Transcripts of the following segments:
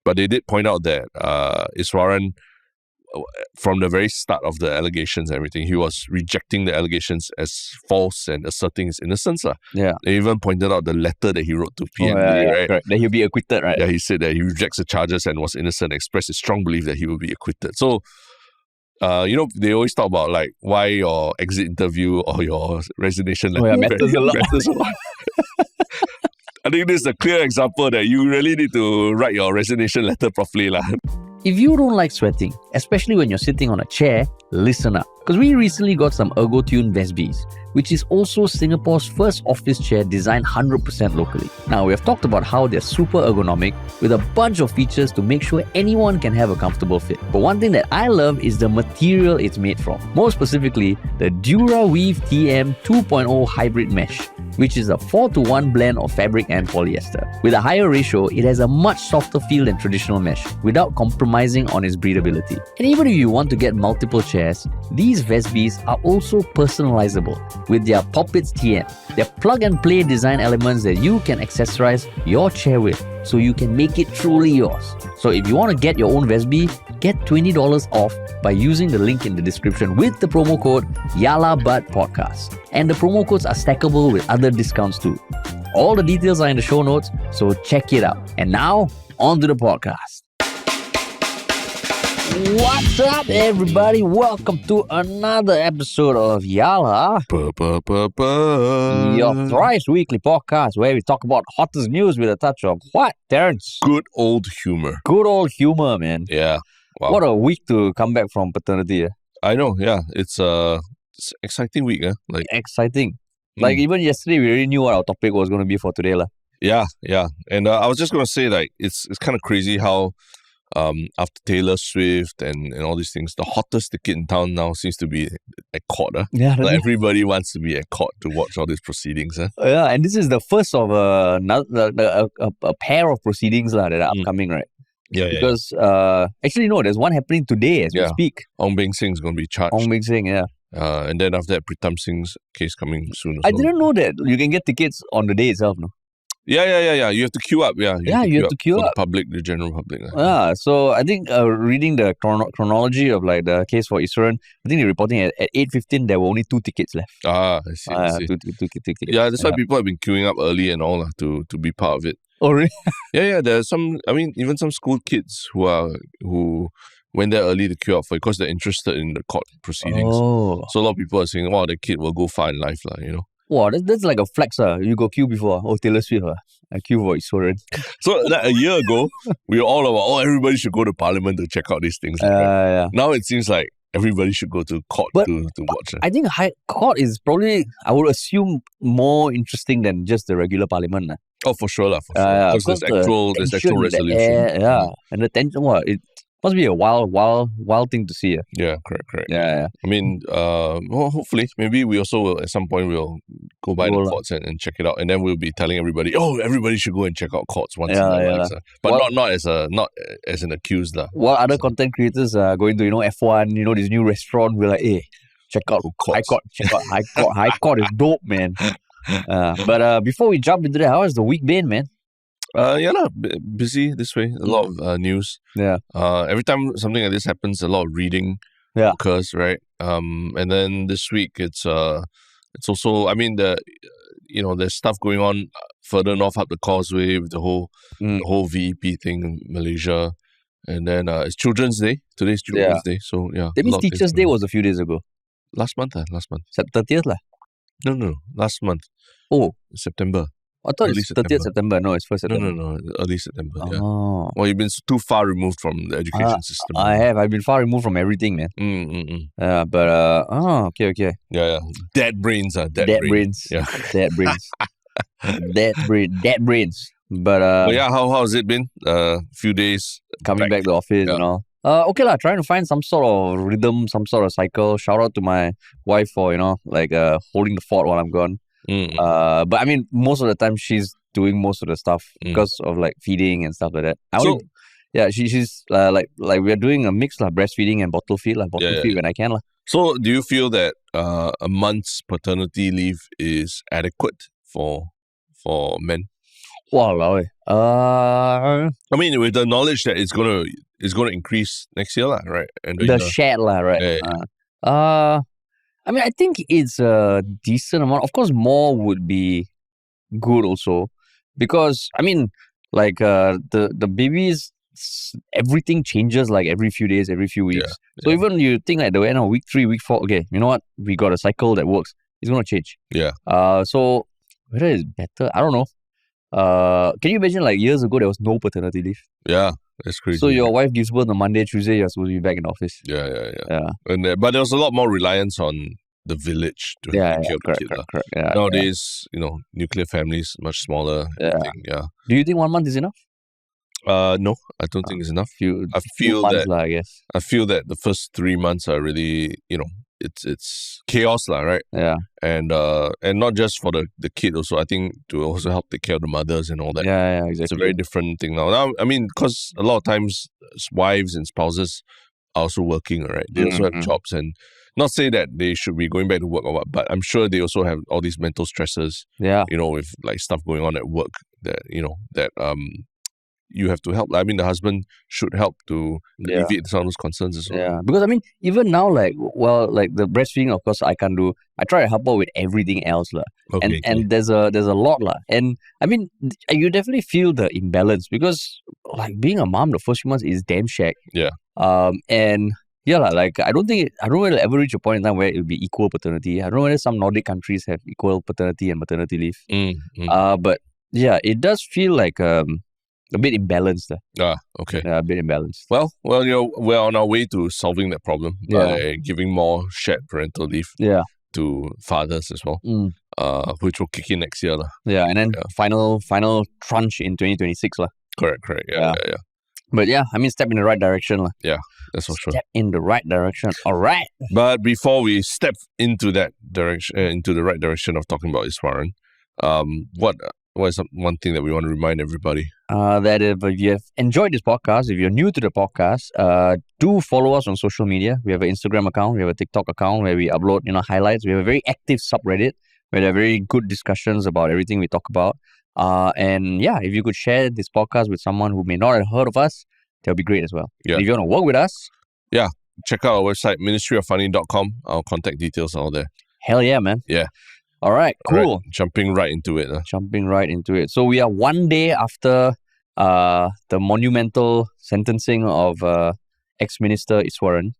But they did point out that Iswaran, from the very start of the allegations and everything, he was rejecting the allegations as false and asserting his innocence. Yeah. They even pointed out the letter that he wrote to PNB, right? Correct. That he'll be acquitted, right? Yeah, he said that he rejects the charges and was innocent, expressed his strong belief that he will be acquitted. So, they always talk about like why your exit interview or your resignation letter matters a lot. matters a lot. I think this is a clear example that you really need to write your resignation letter properly. If you don't like sweating, especially when you're sitting on a chair, listen up. Because we recently got some Ergotune Vesbys, which is also Singapore's first office chair designed 100% locally. Now, we have talked about how they're super ergonomic with a bunch of features to make sure anyone can have a comfortable fit. But one thing that I love is the material it's made from. More specifically, the DuraWeave TM 2.0 hybrid mesh, which is a 4:1 blend of fabric and polyester. With a higher ratio, it has a much softer feel than traditional mesh without compromising on its breathability. And even if you want to get multiple chairs, these Vesbys are also personalizable with their Poppets TM. They're plug-and-play design elements that you can accessorize your chair with so you can make it truly yours. So if you want to get your own Vesby, get $20 off by using the link in the description with the promo code YALABUTPODCAST. And the promo codes are stackable with other discounts too. All the details are in the show notes, so check it out. And now, on to the podcast. What's up, everybody? Welcome to another episode of Yala, your thrice weekly podcast where we talk about hottest news with a touch of what, Terrence? Good old humor. Good old humor, man. Yeah. Wow. What a week to come back from paternity. I know, yeah. It's an exciting week. Like exciting. Like even yesterday, we already knew what our topic was going to be for today. Yeah. And I was just going to say, like, it's kind of crazy how after Taylor Swift and all these things, the hottest ticket in town now seems to be at court. Yeah, like everybody wants to be at court to watch all these proceedings. Yeah, and this is the first of a pair of proceedings that are upcoming, right? Yeah, because actually, no, there's one happening today as we speak. Ong Beng Sing is going to be charged. Ong Beng Sing, yeah. And then after that, Pritam Singh's case coming soon. I didn't know that you can get tickets on the day itself, no? Yeah. You have to queue up. Yeah, you have to queue up. The general public. So I think reading the chronology of like the case for Iswaran, I think they're reporting at 8:15 there were only 2 tickets left. I see. Two tickets. Yeah, that's why people have been queuing up early and all to be part of it. Oh, really? Yeah. There's some. I mean, even some school kids who went there early to queue up for it because they're interested in the court proceedings. Oh. So a lot of people are saying, "Wow, the kid will go far in life, you know." Wow, that's like a flex. You go queue before. Oh, Taylor Swift. I queue for Iswaran. So like a year ago, we were all about, everybody should go to Parliament to check out these things. Right? Yeah. Now it seems like everybody should go to court to watch. I think High Court is probably, I would assume, more interesting than just the regular Parliament. Oh, for sure. Because there's actual resolution. And the tension, it must be a wild thing to see. Yeah, correct. Yeah. I mean, hopefully, maybe we also will, at some point, we'll go by the courts and check it out. And then we'll be telling everybody, everybody should go and check out courts once in their lives. But not as an accused. While other content creators are going to, F1, this new restaurant, we're like, hey, check out High Court. Check out High Court. High Court is dope, man. But before we jump into that, how has the week been, man? Busy this way. A lot of news. Yeah. Every time something like this happens, a lot of reading occurs, right? And then this week it's also, I mean, there's stuff going on further north up the causeway with the whole VEP thing in Malaysia. And then it's Children's Day. Today's Children's Day. So yeah. That means Teachers' Day was a few days ago. Last month. 30th lah. No. Last month. Oh. September. I thought it's 30th September. No, it's 1st September. No. Early September. Yeah. Oh. Well, you've been too far removed from the education system. I have. I've been far removed from everything, man. Okay. Yeah. Dead brains. Dead brains. Yeah. Dead brains. Dead brains. But how has it been? Few days coming back to office and all. Okay lah, trying to find some sort of rhythm, some sort of cycle. Shout out to my wife for holding the fort while I'm gone. But I mean, most of the time she's doing most of the stuff because of like feeding and stuff like that. She's like we're doing a mix breastfeeding and bottle feed feed when I can . So do you feel that a month's paternity leave is adequate for men? Walao. I mean, with the knowledge that it's gonna increase next year, lah, right? And the shed, lah, right? Yeah. I mean, I think it's a decent amount. Of course, more would be good also, because I mean, like the babies, everything changes like every few days, every few weeks. So even you think like the end of week 3, week 4, okay, you know what? We got a cycle that works. It's gonna change. Yeah. So whether it's better, I don't know. Can you imagine like years ago there was no paternity leave? Yeah, that's crazy. So your wife gives birth on Monday, Tuesday, you're supposed to be back in the office. Yeah. And but there was a lot more reliance on the village to take care of the kid. Correct. Yeah, nowadays, nuclear families much smaller. Yeah. Do you think 1 month is enough? No, I don't think it's enough. I feel that the first 3 months are really, it's chaos, right? Yeah. And not just for the kid also, I think to also help take care of the mothers and all that. Yeah, exactly. It's a very different thing now. I mean, because a lot of times wives and spouses are also working, right? They also have jobs, and not say that they should be going back to work or what, but I'm sure they also have all these mental stresses. Yeah. With like stuff going on at work that you have to help. I mean, the husband should help to alleviate some of those concerns as well. Yeah, because I mean, even now, like the breastfeeding, of course, I can't do. I try to help out with everything else, lah. Okay, and there's a lot, lah. And I mean, you definitely feel the imbalance because like being a mom the first few months is damn shag. Yeah. And yeah, like I don't know it'll ever reach a point in time where it'll be equal paternity. I don't know whether some Nordic countries have equal paternity and maternity leave. But yeah, it does feel like a bit imbalanced. Okay. Yeah, a bit imbalanced. Well, we're on our way to solving that problem by giving more shared parental leave to fathers as well, which will kick in next year. Yeah, and then final tranche in 2026. Correct. Yeah. But yeah, I mean, step in the right direction. Yeah, that's for sure. Step in the right direction. All right. But before we step into that direction, into the right direction of talking about Iswaran, what is one thing that we want to remind everybody? That if you have enjoyed this podcast, if you're new to the podcast, do follow us on social media. We have an Instagram account, we have a TikTok account where we upload, highlights. We have a very active subreddit where there are very good discussions about everything we talk about. And yeah, if you could share this podcast with someone who may not have heard of us, that would be great as well. Yeah. And if you want to work with us, check out our website, ministryoffunny.com. Our contact details are all there. Hell yeah, man. Yeah. All right, cool. All right, jumping right into it. So we are one day after the monumental sentencing of ex-minister Iswaran.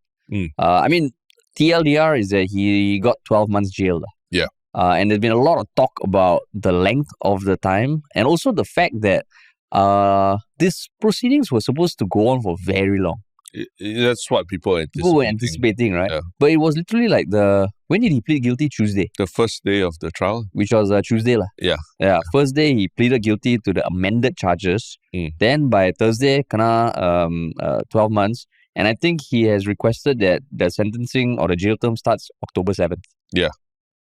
I mean, TLDR is that he got 12 months jail. Yeah. And there's been a lot of talk about the length of the time and also the fact that these proceedings were supposed to go on for very long. That's what people were anticipating, right? Yeah. But it was literally like when did he plead guilty? Tuesday. The first day of the trial? Which was Tuesday. Yeah. First day, he pleaded guilty to the amended charges. Then by Thursday, kana 12 months. And I think he has requested that the sentencing or the jail term starts October 7th. Yeah.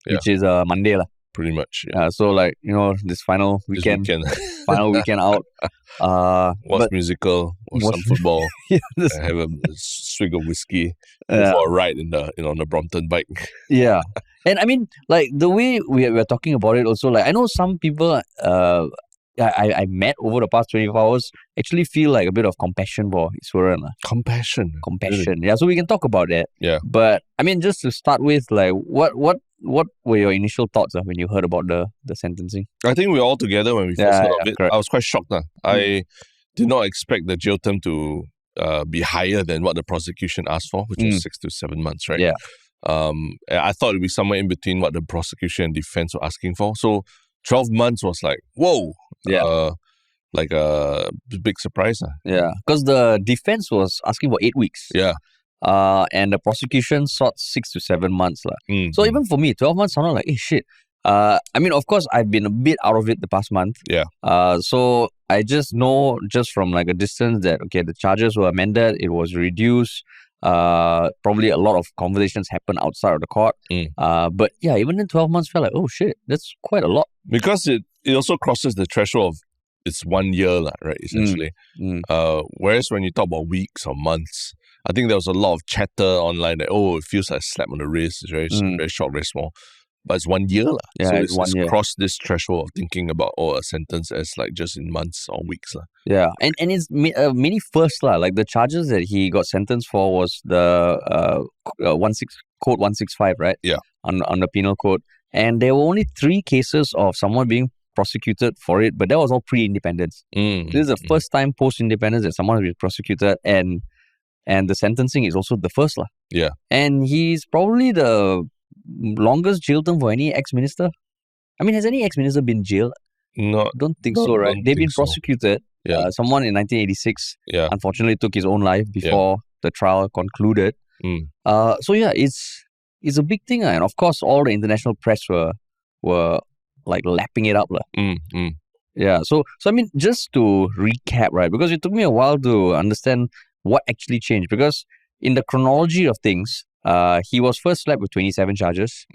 Which is Monday. Pretty much. So like, this final weekend. Final weekend out. Watch musical, watch some football, have a swig of whiskey before a ride on the Brompton bike. Yeah. And I mean, like the way we're talking about it also, like I know some people I met over the past 24 hours actually feel like a bit of compassion for Iswaran. Compassion. Really? Yeah, so we can talk about that. Yeah. But I mean, just to start with, like what were your initial thoughts when you heard about the sentencing? I think we were all together when we first heard of it. Correct. I was quite shocked. I did not expect the jail term to be higher than what the prosecution asked for, which was 6 to 7 months, right? Yeah. I thought it would be somewhere in between what the prosecution and defense were asking for. So 12 months was like, whoa. Yeah. Like a big surprise. Yeah. Because the defense was asking for 8 weeks. Yeah. And the prosecution sought 6 to 7 months. So even for me, 12 months sounded like, hey, shit. I mean, of course, I've been a bit out of it the past month. Yeah. So I just know from like a distance that, okay, the charges were amended. It was reduced. Probably a lot of conversations happened outside of the court. But yeah, even then 12 months felt like, oh shit, that's quite a lot. Because it also crosses the threshold of it's 1 year, right, essentially. Whereas when you talk about weeks or months, I think there was a lot of chatter online that, it feels like a slap on the wrist. It's very short, very small. but it's 1 year. Yeah, So it's 1 year. crossed this threshold of thinking about a sentence as like just in months or weeks. Yeah, and it's many first like the charges that he got sentenced for was the Code 165, right? Yeah. On the penal code. And there were only 3 cases of someone being prosecuted for it, but that was all pre-independence. This is the first time post-independence that someone has been prosecuted, and the sentencing is also the first. Yeah. And he's probably the longest jail term for any ex-minister. I mean, has any ex-minister been jailed? No. Don't think so, right? They've been prosecuted. Yeah. Someone in 1986 yeah. unfortunately took his own life before the trial concluded. So yeah, it's a big thing. And of course, all the international press were like lapping it up. Yeah. So I mean, just to recap, right? Because it took me a while to understand what actually changed. Because in the chronology of things, he was first slapped with 27 charges,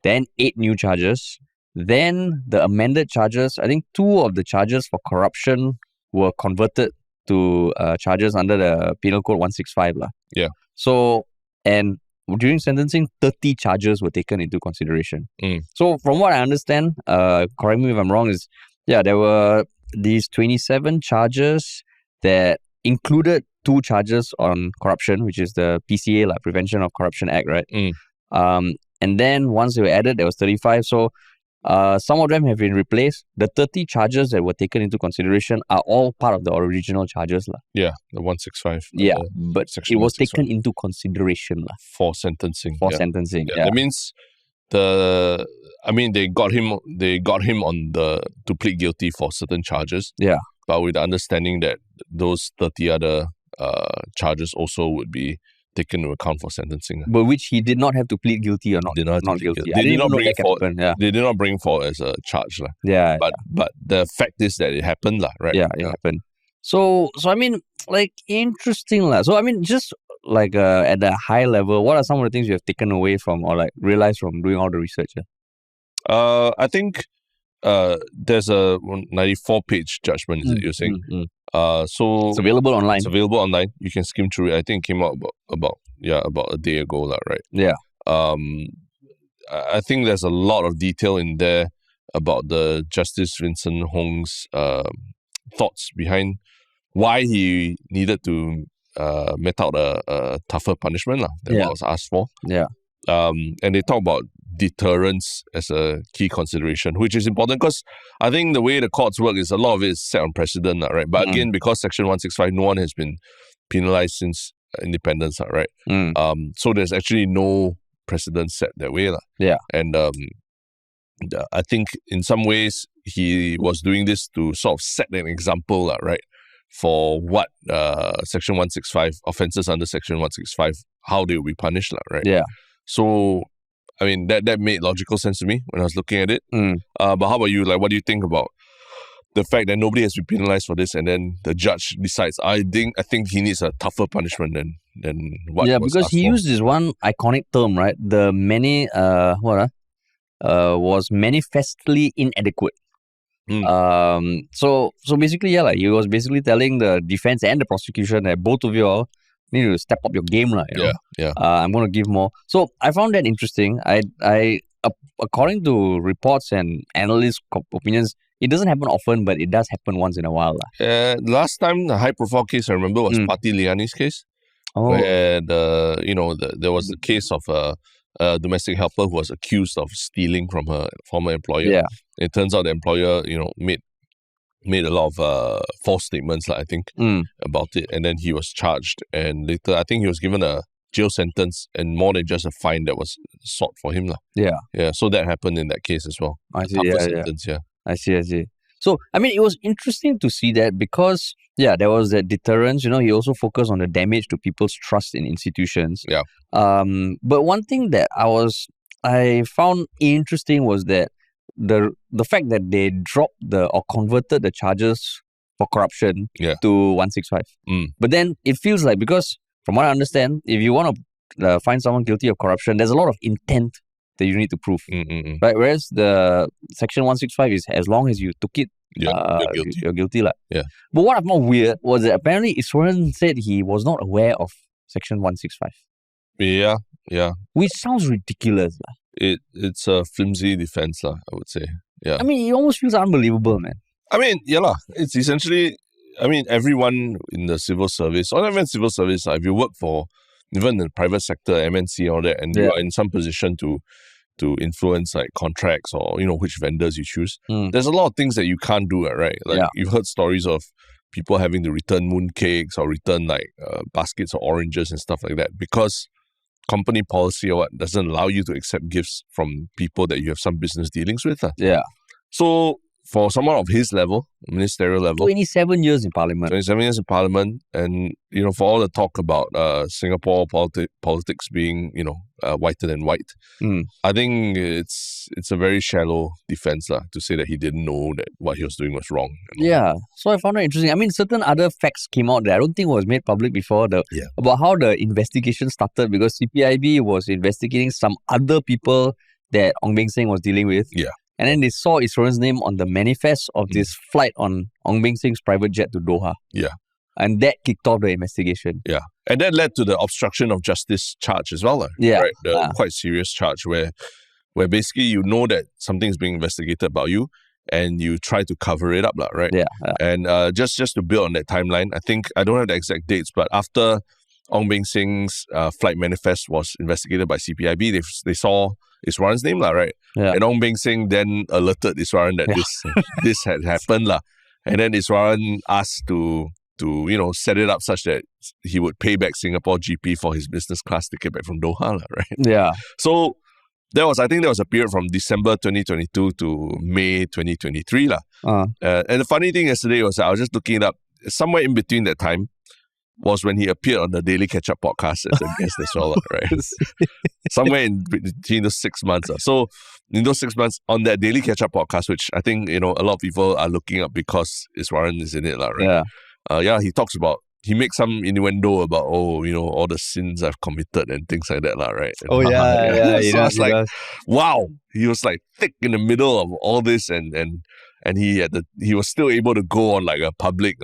then 8 new charges. Then the amended charges, I think 2 of the charges for corruption were converted to charges under the Penal Code 165. Yeah. So, and during sentencing, 30 charges were taken into consideration. So from what I understand, correct me if I'm wrong, there were these 27 charges that included 2 charges on corruption, which is the PCA, like Prevention of Corruption Act, right? And then once they were added, there was 35. So some of them have been replaced. The 30 charges that were taken into consideration are all part of the original charges. Yeah, the 165. Yeah, but it was taken into consideration. For sentencing. Sentencing. That means they got him on to plead guilty for certain charges. Yeah. But with the understanding that those 30 other charges also would be taken into account for sentencing. But which he did not have to plead guilty or not guilty. They did not bring forward as a charge. Yeah. But the fact is that it happened, right? Yeah, it happened. So I mean, like, interesting. So I mean, just like at a high level, what are some of the things you have taken away from or like realized from doing all the research? I think there's a 94-page judgment, is it you're saying? So it's available online. You can skim through it. I think it came out about a day ago, right? Yeah. I think there's a lot of detail in there about the Justice Vincent Hong's thoughts behind why he needed to met out a tougher punishment that was asked for. Yeah. And they talk about deterrence as a key consideration, which is important because I think the way the courts work is a lot of it is set on precedent, right? But again, because Section 165, no one has been penalized since independence, right? So there's actually no precedent set that way. Yeah. And I think in some ways he was doing this to sort of set an example, right? For what Section 165, offences under Section 165, how they will be punished, right? Yeah. So, I mean, that made logical sense to me when I was looking at it. But how about you? Like, what do you think about the fact that nobody has been penalized for this, and then the judge decides, I think he needs a tougher punishment than what? Yeah, because he used this one iconic term, right? The was manifestly inadequate. So basically, he was basically telling the defense and the prosecution that both of you all need to step up your game, Yeah. I'm going to give more. So I found that interesting. I according to reports and analysts' opinions, it doesn't happen often, but it does happen once in a while. Last time the high-profile case I remember was Pati Liani's case, where there was the case of a domestic helper who was accused of stealing from her former employer. Yeah. It turns out the employer, made a lot of false statements, I think, about it. And then he was charged. And later, I think he was given a jail sentence and more than just a fine that was sought for him. Yeah. Yeah. So that happened in that case as well. I see. Sentence, I see. So, I mean, it was interesting to see that because, there was that deterrence. He also focused on the damage to people's trust in institutions. Yeah. But one thing that I found interesting was that the fact that they dropped or converted the charges for corruption to 165. But then it feels like, because from what I understand, if you want to find someone guilty of corruption, there's a lot of intent that you need to prove. Right? Whereas the Section 165 is as long as you took it, you're guilty. Yeah. But what I found weird was that apparently Iswaran said he was not aware of Section 165. Yeah. Which sounds ridiculous. it's a flimsy defense, I would say. Yeah. I mean, it almost feels unbelievable, man. I mean, it's essentially, everyone in the civil service, or not even civil service, if you work for even the private sector, MNC, all that, and you are in some position to influence like contracts or which vendors you choose. There's a lot of things that you can't do, right? Like you've heard stories of people having to return mooncakes or return like baskets of oranges and stuff like that because company policy or what doesn't allow you to accept gifts from people that you have some business dealings with. Yeah. So for someone of his level, ministerial level, 27 years in Parliament. 27 years in Parliament, and for all the talk about Singapore politics being whiter than white, I think it's a very shallow defense to say that he didn't know that what he was doing was wrong. Yeah, so I found it interesting. I mean, certain other facts came out that I don't think was made public before about how the investigation started, because CPIB was investigating some other people that Ong Beng Seng was dealing with. Yeah. And then they saw Iswaran's name on the manifest of this flight on Ong Beng Seng's private jet to Doha. Yeah. And that kicked off the investigation. Yeah. And that led to the obstruction of justice charge as well. Yeah. Right? The quite serious charge where basically you know that something's being investigated about you and you try to cover it up, right? Yeah. And just to build on that timeline, I think, I don't have the exact dates, but after Ong Beng Seng's flight manifest was investigated by CPIB, they saw Iswaran's name, right? Yeah. And Ong Beng Seng then alerted Iswaran that this had happened, and then Iswaran asked to set it up such that he would pay back Singapore GP for his business class ticket back from Doha, right? Yeah. So I think there was a period from December 2022 to May 2023. And the funny thing yesterday was I was just looking it up. Somewhere in between that time was when he appeared on the Daily Catch-Up podcast as a guest as well, right? Somewhere in between those 6 months. So in those 6 months on that Daily Catch-Up podcast, which I think, a lot of people are looking up because Iswaran is in it, right? Yeah. He makes some innuendo about, all the sins I've committed and things like that, right? Oh, yeah. So I was like, wow, he was like thick in the middle of all this and he was still able to go on like a public,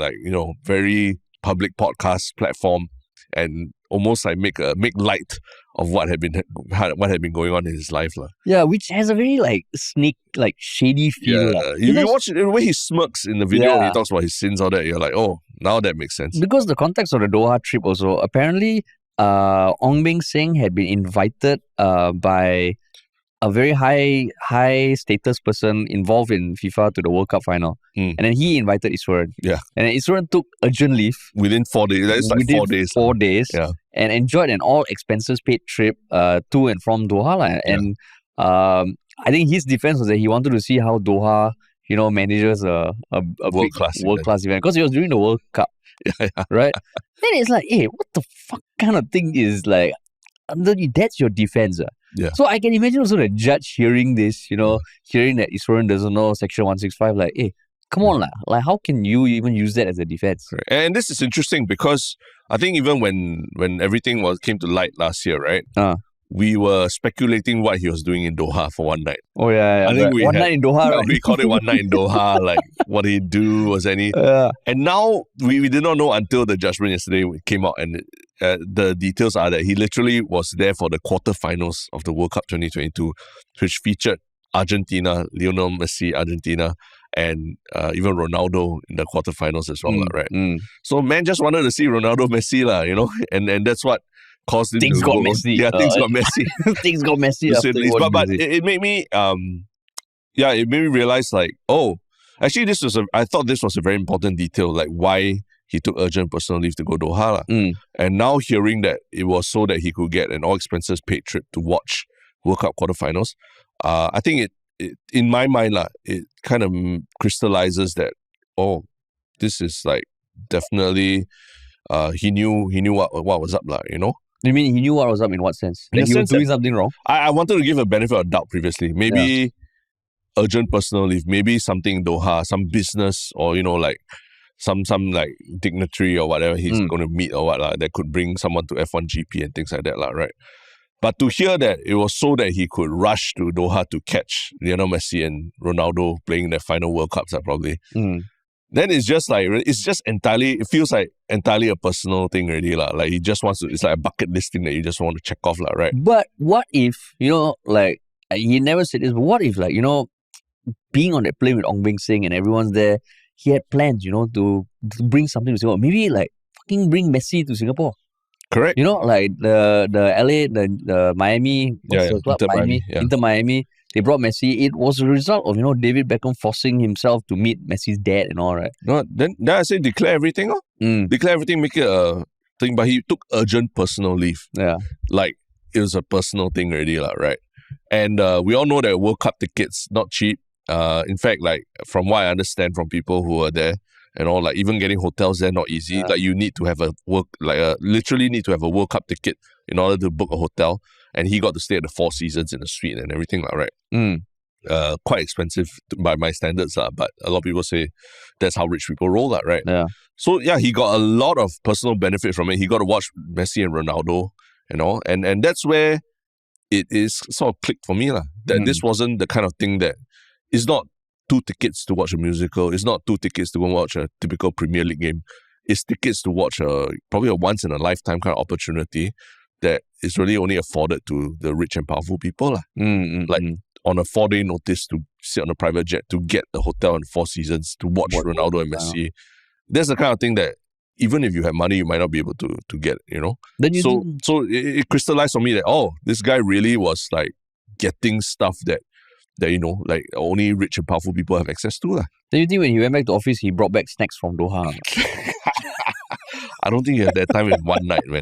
very public podcast platform and almost like make light of what had been going on in his life. Yeah, which has a very shady feel. Yeah, you watch it, the way he smirks in the video and he talks about his sins, all that, you're like, oh, now that makes sense. Because the context of the Doha trip also, apparently Ong Beng Seng had been invited by a very high status person involved in FIFA to the World Cup final. And then he invited Iswaran. Yeah. And then Iswaran took urgent leave. Within 4 days. That's like 4 days. 4 days. Yeah. And enjoyed an all expenses paid trip to and from Doha. And I think his defense was that he wanted to see how Doha, manages a world-class event. Because it was during the World Cup. Right? Then it's like, hey, what the fuck kind of thing is like, that's your defense. Yeah. So I can imagine also the judge hearing this, hearing that Iswaran doesn't know Section 165, like, hey, come on, like how can you even use that as a defense? Right. And this is interesting because I think even when everything came to light last year, right? We were speculating what he was doing in Doha for one night. Oh, yeah. I think one night in Doha, right? We called it one night in Doha, like what did he do, was any... And now, we did not know until the judgment yesterday came out, and the details are that he literally was there for the quarterfinals of the World Cup 2022, which featured Argentina, Lionel Messi, Argentina, and even Ronaldo in the quarterfinals as well, right? So man just wanted to see Ronaldo, Messi, and that's what caused him things to got go. messy. Yeah, things got messy. Things got messy. But it made me, it made me realize like, oh, actually I thought this was a very important detail, like why he took urgent personal leave to go to Doha. And now hearing that it was so that he could get an all expenses paid trip to watch World Cup quarterfinals, I think it in my mind, it kind of crystallizes that, oh, this is like definitely he knew what was up, You mean he knew what was up in what sense? Like he was doing something wrong? I wanted to give a benefit of doubt previously. Maybe urgent personal leave, maybe something in Doha, some business or, like some like dignitary or whatever he's going to meet or what, that could bring someone to F1 GP and things like that, right? But to hear that it was so that he could rush to Doha to catch Lionel Messi and Ronaldo playing their final World Cups, probably. Then it's just entirely, it feels like entirely a personal thing already. Like he just wants to, it's like a bucket list thing that you just want to check off, right? But what if, he never said this, but what if, like, being on that plane with Ong Beng Sing and everyone's there, he had plans, to bring something to Singapore. Maybe, like, fucking bring Messi to Singapore. Correct. Like the LA, the Miami, what's the club? Inter Miami. They brought Messi. It was a result of, David Beckham forcing himself to meet Messi's dad and all, right? No, then I say declare everything. Declare everything, make it a thing. But he took urgent personal leave. Yeah. Like, it was a personal thing already, right? And we all know that World Cup tickets, not cheap. In fact, like, from what I understand from people who are there, like, even getting hotels there not easy. Yeah. Like, you need to have literally need to have a World Cup ticket in order to book a hotel. And he got to stay at the Four Seasons in the suite and everything, right? Quite expensive by my standards, but a lot of people say that's how rich people roll, right? Yeah. So yeah, he got a lot of personal benefit from it. He got to watch Messi and Ronaldo, and that's where it is sort of clicked for me, that this wasn't the kind of thing that is not 2 tickets to watch a musical. It's not 2 tickets to go and watch a typical Premier League game. It's tickets to watch probably a once in a lifetime kind of opportunity that is really only afforded to the rich and powerful people. Like, on a 4-day notice to sit on a private jet, to get the hotel in Four Seasons, to watch Ronaldo and Messi. That's the kind of thing that even if you have money, you might not be able to get, So it crystallized on me that, this guy really was, like, getting stuff that like, only rich and powerful people have access to. Then you think when he went back to office, he brought back snacks from Doha? I don't think he had that time in one night, man.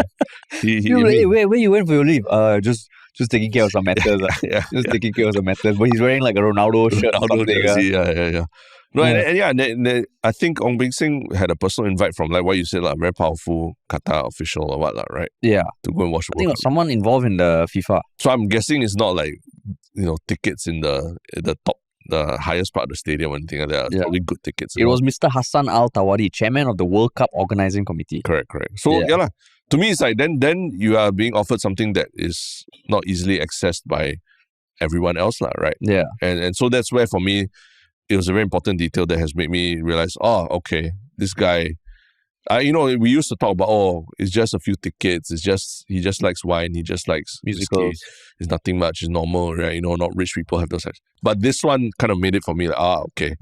Where you went for your leave? Just taking care of some matters. Taking care of some matters. But he's wearing like a Ronaldo shirt or something. Yeah. No, and I think Ong Beng Sing had a personal invite from, like what you said, a very powerful Qatar official or what, right? Yeah. To go and watch the I think it was someone involved in the FIFA. So I'm guessing it's not like, tickets in the top, the highest part of the stadium or anything like that. Probably good tickets. It was Mr. Hassan Al-Tawari, chairman of the World Cup Organizing Committee. Correct. So, to me, it's like, then you are being offered something that is not easily accessed by everyone else, right? Yeah. And so that's where, for me, it was a very important detail that has made me realize, okay, this guy, we used to talk about, it's just a few tickets. He just likes wine. He just likes musicals. It's nothing much. It's normal, right? Not rich people have those types. But this one kind of made it for me, like, okay,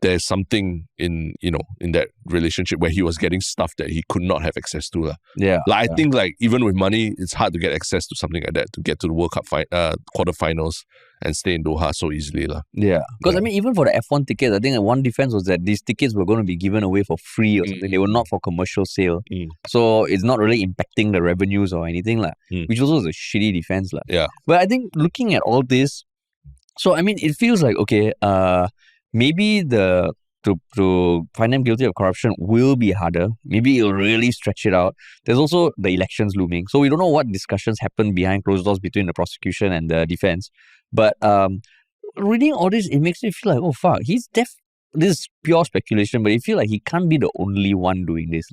there's something in that relationship where he was getting stuff that he could not have access to. Yeah. Like, I think, like, even with money, it's hard to get access to something like that, to get to the World Cup quarterfinals and stay in Doha so easily. Yeah. Because, I mean, even for the F1 tickets, I think one defense was that these tickets were going to be given away for free or something. They were not for commercial sale. So it's not really impacting the revenues or anything, which also is a shitty defense. Yeah. But I think looking at all this, so, I mean, it feels like, okay, maybe to find them guilty of corruption will be harder. Maybe it'll really stretch it out. There's also the elections looming. So we don't know what discussions happen behind closed doors between the prosecution and the defense. But reading all this, it makes me feel like, oh fuck, this is pure speculation, but I feel like he can't be the only one doing this.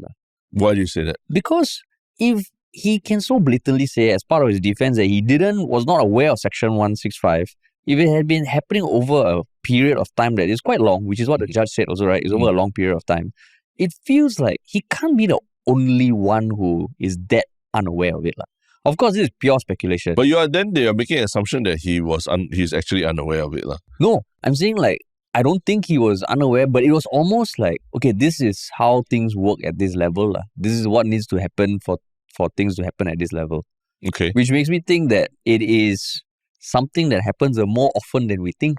Why do you say that? Because if he can so blatantly say as part of his defense that he was not aware of Section 165, if it had been happening over a period of time that is quite long, which is what the judge said also, right? It's over a long period of time. It feels like he can't be the only one who is that unaware of it. Of course, this is pure speculation. But they are making an assumption that he's actually unaware of it. No, I'm saying, like, I don't think he was unaware, but it was almost like, okay, this is how things work at this level. This is what needs to happen for things to happen at this level. Okay. Which makes me think that it is something that happens more often than we think.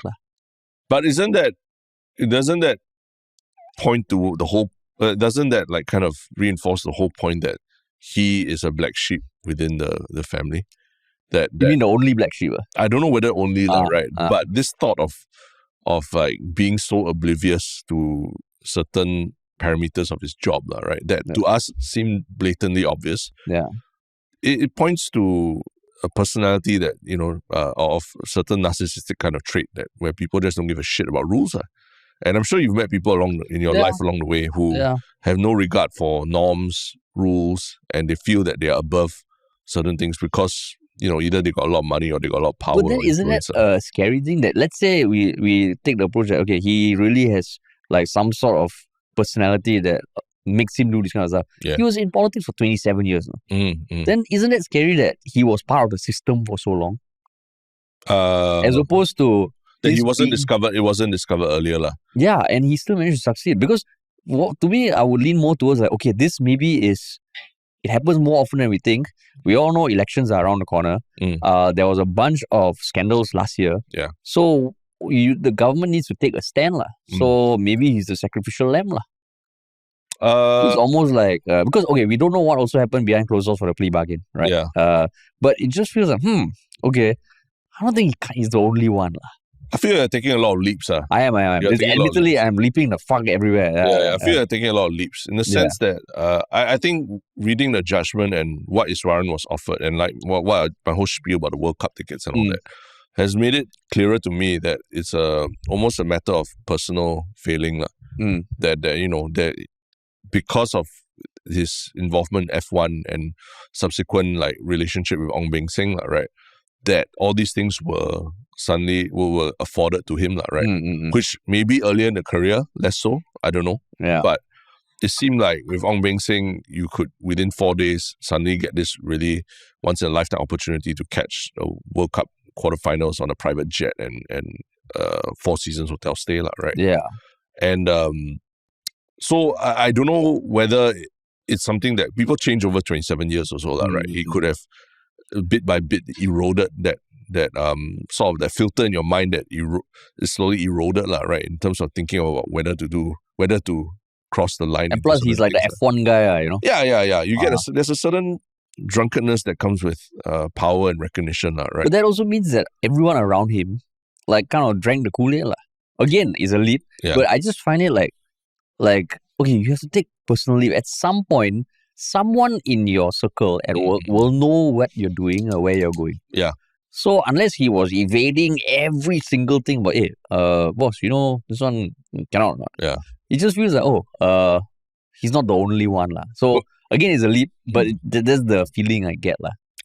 But doesn't that point to the whole, doesn't that like kind of reinforce the whole point that he is a black sheep within the family? You mean the only black sheep? I don't know whether only, right? But this thought of like being so oblivious to certain parameters of his job, right? That to us seemed blatantly obvious. Yeah. It points to a personality that, of certain narcissistic kind of trait that where people just don't give a shit about rules. And I'm sure you've met people in your life along the way who have no regard for norms, rules, and they feel that they are above certain things because, either they got a lot of money or they got a lot of power. But then isn't that a scary thing that, let's say we take the approach that, okay, he really has like some sort of personality that makes him do this kind of stuff. Yeah. He was in politics for 27 years. Then isn't it scary that he was part of the system for so long? As opposed to that he wasn't discovered. It wasn't discovered earlier, lah. Yeah, and he still managed to succeed because to me, I would lean more towards like, okay, this maybe it happens more often than we think. We all know elections are around the corner. There was a bunch of scandals last year. Yeah. So the government needs to take a stand, lah. So maybe he's the sacrificial lamb, lah. It's almost like because we don't know what also happened behind closed doors for the plea bargain, right? Yeah. But it just feels like okay, I don't think he's the only one, lah. I feel you're taking a lot of leaps. I am. Literally, I'm leaping the fuck everywhere. I feel you're taking a lot of leaps in the sense that I think reading the judgment and what Iswaran was offered and like what my whole spiel about the World Cup tickets and all that has made it clearer to me that it's almost a matter of personal failing. That because of his involvement in F1 and subsequent like relationship with Ong Beng Seng, right, that all these things were suddenly were afforded to him, right? Which maybe earlier in the career, less so, I don't know. Yeah. But it seemed like with Ong Beng Seng, you could within 4 days suddenly get this really once in a lifetime opportunity to catch the World Cup quarterfinals on a private jet and Four Seasons hotel stay, right? Yeah. And so I don't know whether it's something that people change over 27 years or so, right? He could have bit by bit eroded that sort of that filter in your mind that is slowly eroded, right? In terms of thinking about whether to cross the line. And plus, he's like the F1 guy, you know? Yeah. You get there's a certain drunkenness that comes with power and recognition, right? But that also means that everyone around him, like, kind of drank the Kool-Aid, Again, is a leap. Yeah. But I just find it like, okay, you have to take personal leave. At some point, someone in your circle at work will know what you're doing or where you're going. Yeah. So unless he was evading every single thing, but boss, this one cannot. Yeah. It just feels like, he's not the only one, So again, it's a leap, but that's the feeling I get,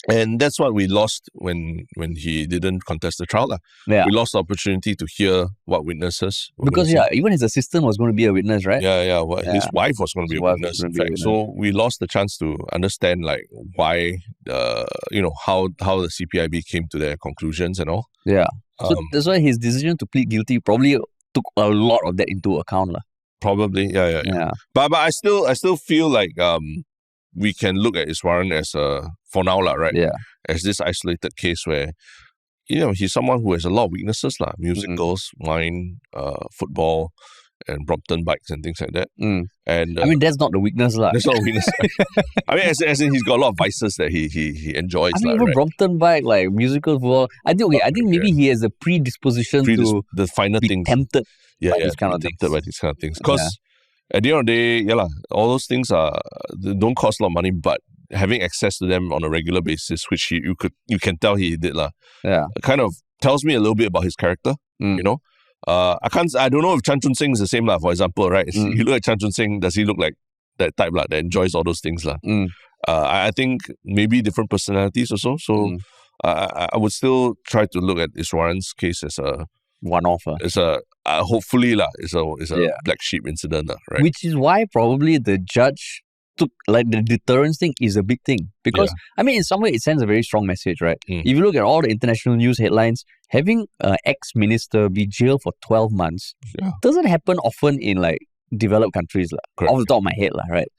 And that's what we lost when he didn't contest the trial. Yeah. We lost the opportunity to hear what witnesses. Because even his assistant was going to be a witness, right? Yeah. His wife was going to be a witness, in fact. So we lost the chance to understand like why, how the CPIB came to their conclusions and all. Yeah. So that's why his decision to plead guilty probably took a lot of that into account, Probably, yeah. But I still feel like we can look at Iswaran as for now, right? Yeah. As this isolated case where, he's someone who has a lot of weaknesses, musicals, wine, football, and Brompton bikes and things like that. And I mean, that's not the weakness, That's not a weakness. I mean, as in he's got a lot of vices that he enjoys. I mean, even Brompton bike, like musical football. I think maybe he has a predisposition to the finer be things. Tempted by these kind of things. Because at the end of the day, all those things don't cost a lot of money, but having access to them on a regular basis, which you can tell he did, kind of tells me a little bit about his character. I don't know if Chan Chun Sing is the same, for example, right? You look at Chan Chun Sing, does he look like that type that enjoys all those things? I think maybe different personalities or so. So I would still try to look at Iswaran's case as a one-off. It's a hopefully it's a black sheep incident, right? Which is why probably the judge took the deterrence thing is a big thing because I mean in some way it sends a very strong message, right? If you look at all the international news headlines, having an ex-minister be jailed for 12 months doesn't happen often in developed countries, off the top of my head, right?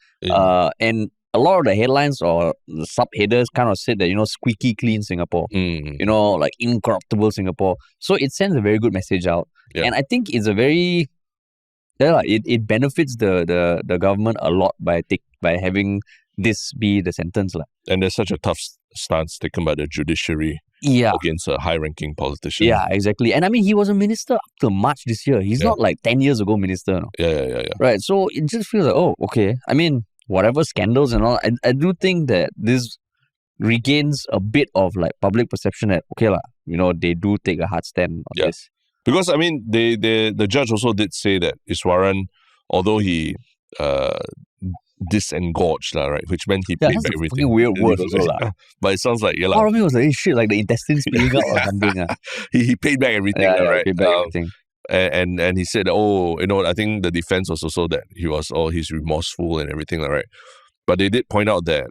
And a lot of the headlines or the subheaders kind of said that, squeaky clean Singapore, incorruptible Singapore. So it sends a very good message out. Yeah. And I think it's a very, it benefits the government a lot by having this be the sentence. And there's such a tough stance taken by the judiciary against a high-ranking politician. Yeah, exactly. And I mean, he was a minister up till March this year. He's not 10 years ago minister. No? Yeah. Right. So it just feels like, okay. I mean, whatever scandals and all, I do think that this regains a bit of public perception that, they do take a hard stand on this. Because, I mean, the judge also did say that Iswaran, although he disengorged, right, which meant he paid back everything. Weird word also. But it sounds like, part of me was like, shit, the intestines spilling out or something. He paid back everything, right? Paid back everything. And he said, I think the defense was also that he's remorseful and everything, right? But they did point out that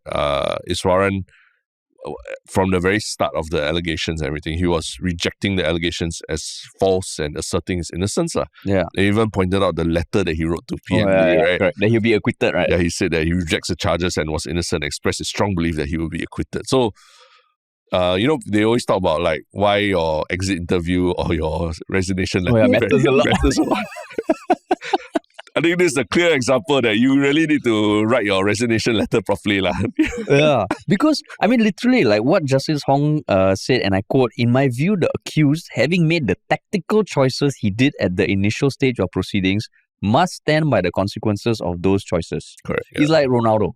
Iswaran from the very start of the allegations and everything, he was rejecting the allegations as false and asserting his innocence. Yeah. They even pointed out the letter that he wrote to PMD, right? Correct. That he'll be acquitted, right? Yeah, he said that he rejects the charges and was innocent, expressed his strong belief that he will be acquitted. So, they always talk about like why your exit interview or your resignation letter matters a lot. Matters a lot. I think this is a clear example that you really need to write your resignation letter properly. Yeah, because, I mean, literally, like what Justice Hong said, and I quote, "In my view, the accused, having made the tactical choices he did at the initial stage of proceedings, must stand by the consequences of those choices." Correct. He's like Ronaldo,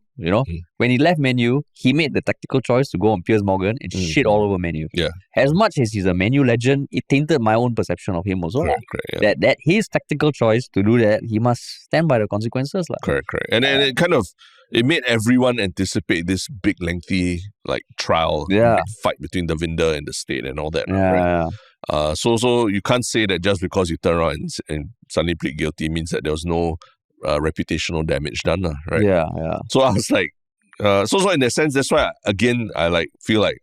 When he left Man U, he made the tactical choice to go on Piers Morgan and shit all over Man U. Yeah. As much as he's a Man U legend, it tainted my own perception of him also. Correct, yeah. That his tactical choice to do that, he must stand by the consequences. Correct. And it kind of, it made everyone anticipate this big, lengthy, like, trial, fight between Davinder and the state and all that. Yeah. So you can't say that just because you turn around and suddenly plead guilty means that there was no reputational damage done, right? Yeah. So I was like, so in that sense, that's why again I feel like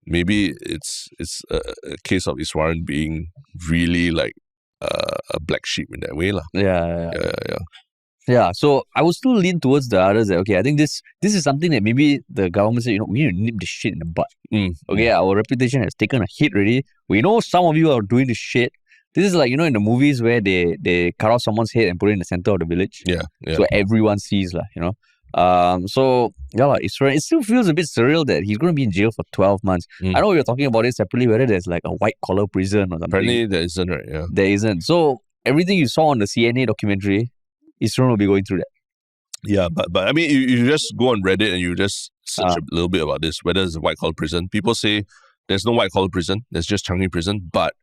maybe it's a case of Iswaran being really like a black sheep in that way, Yeah, so I would still lean towards the others that, okay, I think this is something that maybe the government said, we need to nip this shit in the butt. Okay, our reputation has taken a hit already. We know some of you are doing this shit. This is like, in the movies where they cut off someone's head and put it in the center of the village. Yeah. So everyone sees, it still feels a bit surreal that he's going to be in jail for 12 months. I know we were talking about it separately, whether there's like a white-collar prison or something. Apparently there isn't, right? Yeah. There isn't. So everything you saw on the CNA documentary, Iswaran will be going through that. Yeah, but I mean, you just go on Reddit and you just search a little bit about this, whether it's a white-collar prison. People say there's no white-collar prison, there's just Changi prison, but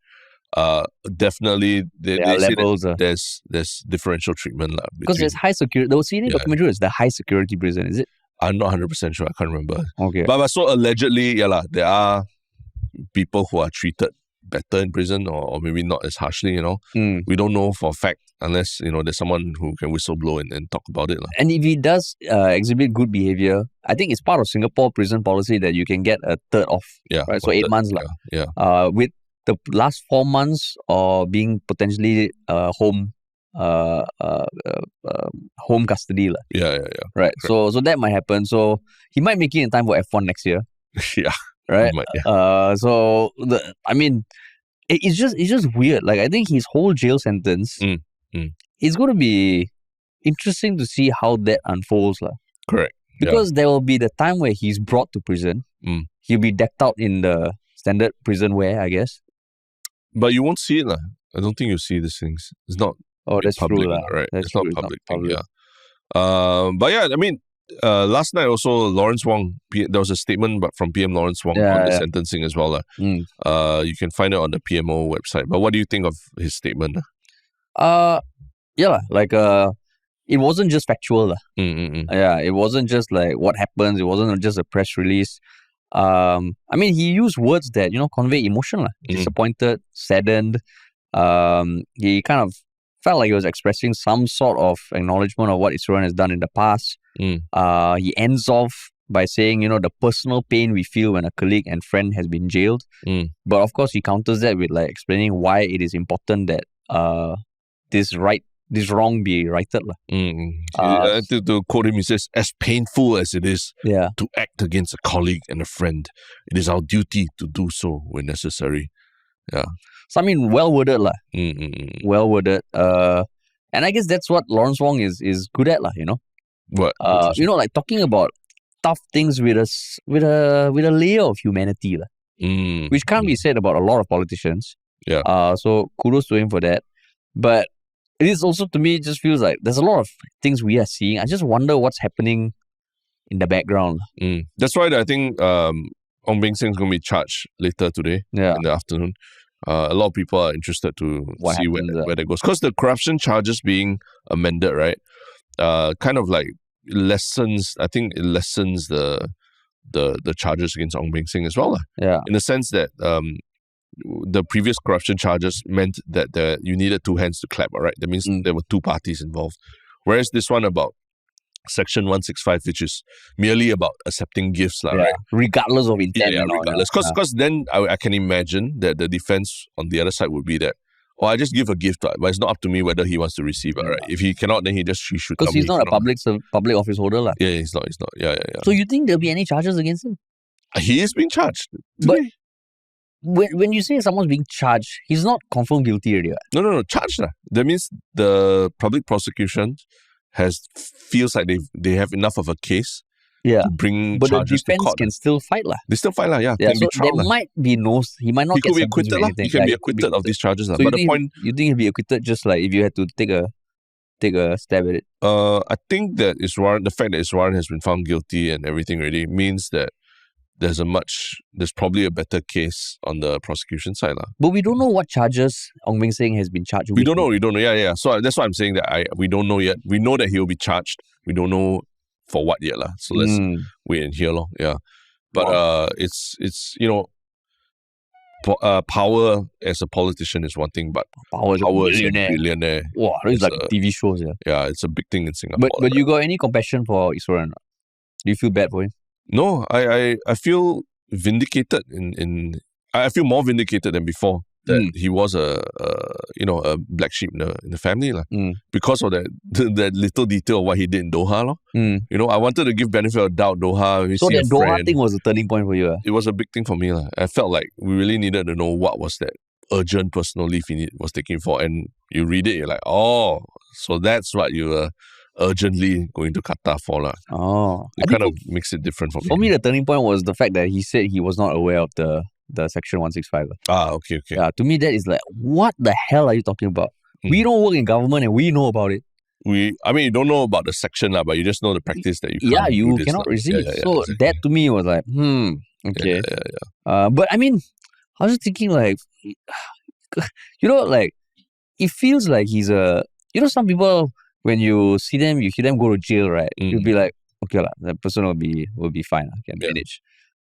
definitely they say that there's differential treatment. Because there's high security. The CNA documentary is the high security prison, is it? I'm not 100% sure, I can't remember. Okay. But so allegedly, there are people who are treated better in prison or maybe not as harshly, We don't know for a fact unless, there's someone who can whistleblow and talk about it. And if he does exhibit good behavior, I think it's part of Singapore prison policy that you can get a third off. Yeah. Right? So 8 months. With the last 4 months or being potentially home custody. Yeah. Right. So that might happen. So he might make it in time for F1 next year. Yeah. Right. Might, yeah. It's just weird. Like, I think his whole jail sentence, it's going to be interesting to see how that unfolds. Correct. Because there will be the time where he's brought to prison. He'll be decked out in the standard prison wear, I guess. But you won't see it. I don't think you'll see these things. It's not that's public, true. Right? That's it's true. not public thing, But yeah, I mean, last night also, Lawrence Wong, there was a statement from PM Lawrence Wong on the sentencing as well. You can find it on the PMO website. But what do you think of his statement? It wasn't just factual. Yeah, it wasn't just like what happens. It wasn't just a press release. He used words that, convey emotion. Disappointed, saddened. He kind of felt like he was expressing some sort of acknowledgement of what Iswaran has done in the past. He ends off by saying, the personal pain we feel when a colleague and friend has been jailed. But of course, he counters that with like explaining why it is important that this wrong be righted. To quote him, he says, "As painful as it is to act against a colleague and a friend, it is our duty to do so when necessary." Yeah. So well worded. Well worded. And I guess that's what Lawrence Wong is good at. What? Like talking about tough things with a layer of humanity. Which can't be said about a lot of politicians. Yeah. So kudos to him for that. But it is also, to me, it just feels like there's a lot of things we are seeing. I just wonder what's happening in the background. That's why I think Ong Beng Seng is going to be charged later today in the afternoon. A lot of people are interested to see where that goes. Because the corruption charges being amended, right? Kind of like lessens the charges against Ong Beng Seng as well. Yeah. In the sense that the previous corruption charges meant that you needed two hands to clap, right? That means there were two parties involved. Whereas this one about Section 165, which is merely about accepting gifts, right? Regardless of intent. Yeah, regardless. Because then I can imagine that the defense on the other side would be that, I just give a gift, but it's not up to me whether he wants to receive it, right? If he cannot, then he should. Because he's not a public office holder. Yeah, he's not. Yeah. So you think there'll be any charges against him? He is being charged. But when you say someone's being charged, he's not confirmed guilty already. Right? No, charged. That means the public prosecution feels like they have enough of a case to bring but charges the to court. defense can still fight. They still fight, yeah. So there might be he might not he get could be acquitted. He can be acquitted of these charges. So but you think he'll be acquitted just like if you had to take a stab at it? I think that the fact that Iswaran has been found guilty and everything already means that there's probably a better case on the prosecution side. But we don't know what charges Ong Beng Seng has been charged with. We don't know. Yeah. So that's why I'm saying that we don't know yet. We know that he'll be charged. We don't know for what yet. So let's wait and hear. Yeah. But it's power as a politician is one thing, but power as a billionaire. Wow, it's like TV shows. Yeah, it's a big thing in Singapore. But you got any compassion for Iswaran? Do you feel bad for him? No, I feel vindicated I feel more vindicated than before that he was a black sheep in the family because of that little detail of what he did in Doha. I wanted to give benefit of doubt Doha. So that Doha thing was a turning point for you? It was a big thing for me. I felt like we really needed to know what was that urgent personal leave he was taking for, and you read it, you're like, oh, so that's what you were urgently going to Qatar for. It kind of makes it different for me. For me, the turning point was the fact that he said he was not aware of the Section 165. Okay. Yeah, to me that is like, what the hell are you talking about? We don't work in government and we know about it. You don't know about the section, but you just know the practice that you can't you cannot receive. So exactly. That to me was like, okay. But I mean, I was just thinking like, like, it feels like he's some people, when you see them, you hear them go to jail, right? You'll be like, okay, that person will be fine, can manage.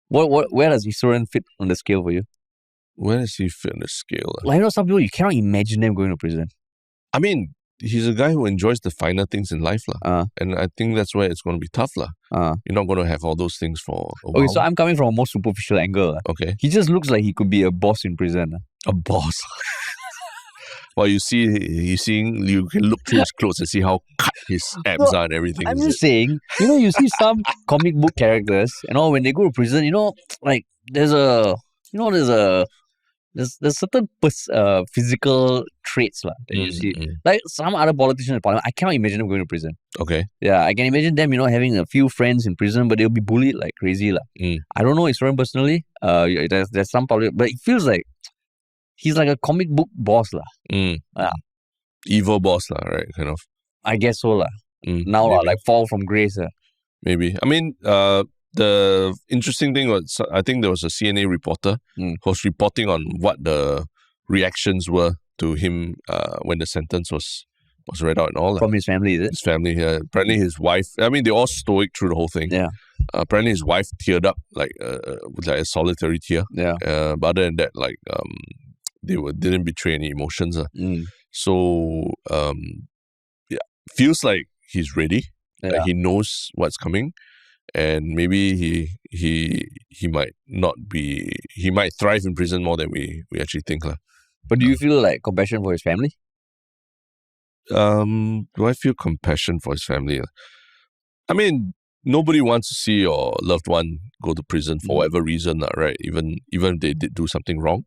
Where does Iswaran fit on the scale for you? Where does he fit on the scale? Like, some people, you cannot imagine them going to prison. I mean, he's a guy who enjoys the finer things in life. And I think that's where it's going to be tough. You're not going to have all those things for a while. Okay, so I'm coming from a more superficial angle. Okay. He just looks like he could be a boss in prison. A boss? Well, you can look through his clothes and see how cut his abs are and everything. I'm just saying, you see some comic book characters, when they go to prison, like there's certain physical traits that you see. Like some other politicians in parliament, I cannot imagine them going to prison. Okay. Yeah, I can imagine them, having a few friends in prison, but they'll be bullied like crazy. I don't know Iswaran personally. There's some public, but it feels like he's like a comic book boss. Evil boss, right? Kind of. I guess so. Now, like fall from grace. Maybe. I mean, the interesting thing was, I think there was a CNA reporter who was reporting on what the reactions were to him when the sentence was read out and all. From his family, is it? His family, yeah. Apparently his wife, they're all stoic through the whole thing. Yeah. Apparently his wife teared up with a solitary tear. Yeah. But other than that, they didn't betray any emotions. So, feels like he's ready. Yeah. He knows what's coming. And maybe he might not be. He might thrive in prison more than we actually think. But do you feel like compassion for his family? Do I feel compassion for his family? I mean, nobody wants to see your loved one go to prison for whatever reason, right? Even if they did do something wrong.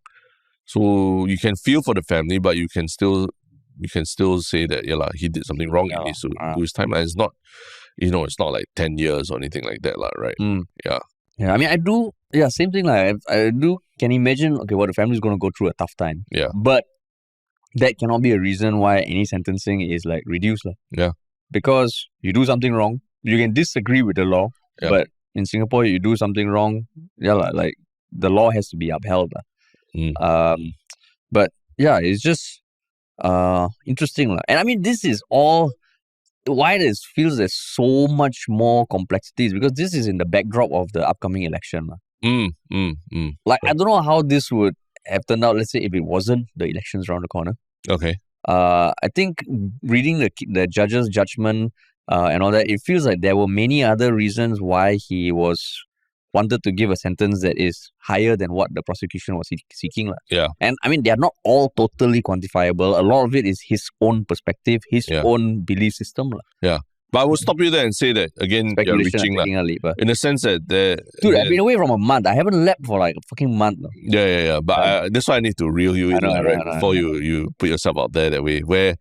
So you can feel for the family, but you can still say that he did something wrong and needs to do his time. And it's not. It's not like 10 years or anything like that, right? Yeah. Yeah, I mean, I do, same thing. I can imagine, what the family's going to go through a tough time. Yeah. But that cannot be a reason why any sentencing is reduced. Yeah. Because you do something wrong, you can disagree with the law, but in Singapore, you do something wrong, the law has to be upheld. But it's just interesting. And I mean, this is all. Why it feels there's so much more complexities, because this is in the backdrop of the upcoming election. I don't know how this would have turned out, let's say, if it wasn't the elections around the corner. Okay. I think reading the judge's judgment and all that. It feels like there were many other reasons why he wanted to give a sentence that is higher than what the prosecution was seeking. Yeah. And I mean, they are not all totally quantifiable. A lot of it is his own perspective, his own belief system. Yeah. But I will stop you there and say that, again, you're reaching taking a leap. in the sense that... Dude, I've been away from a month. I haven't leapt for like a fucking month. Yeah. But that's why I need to reel you in, right? Before you put yourself out there that way, where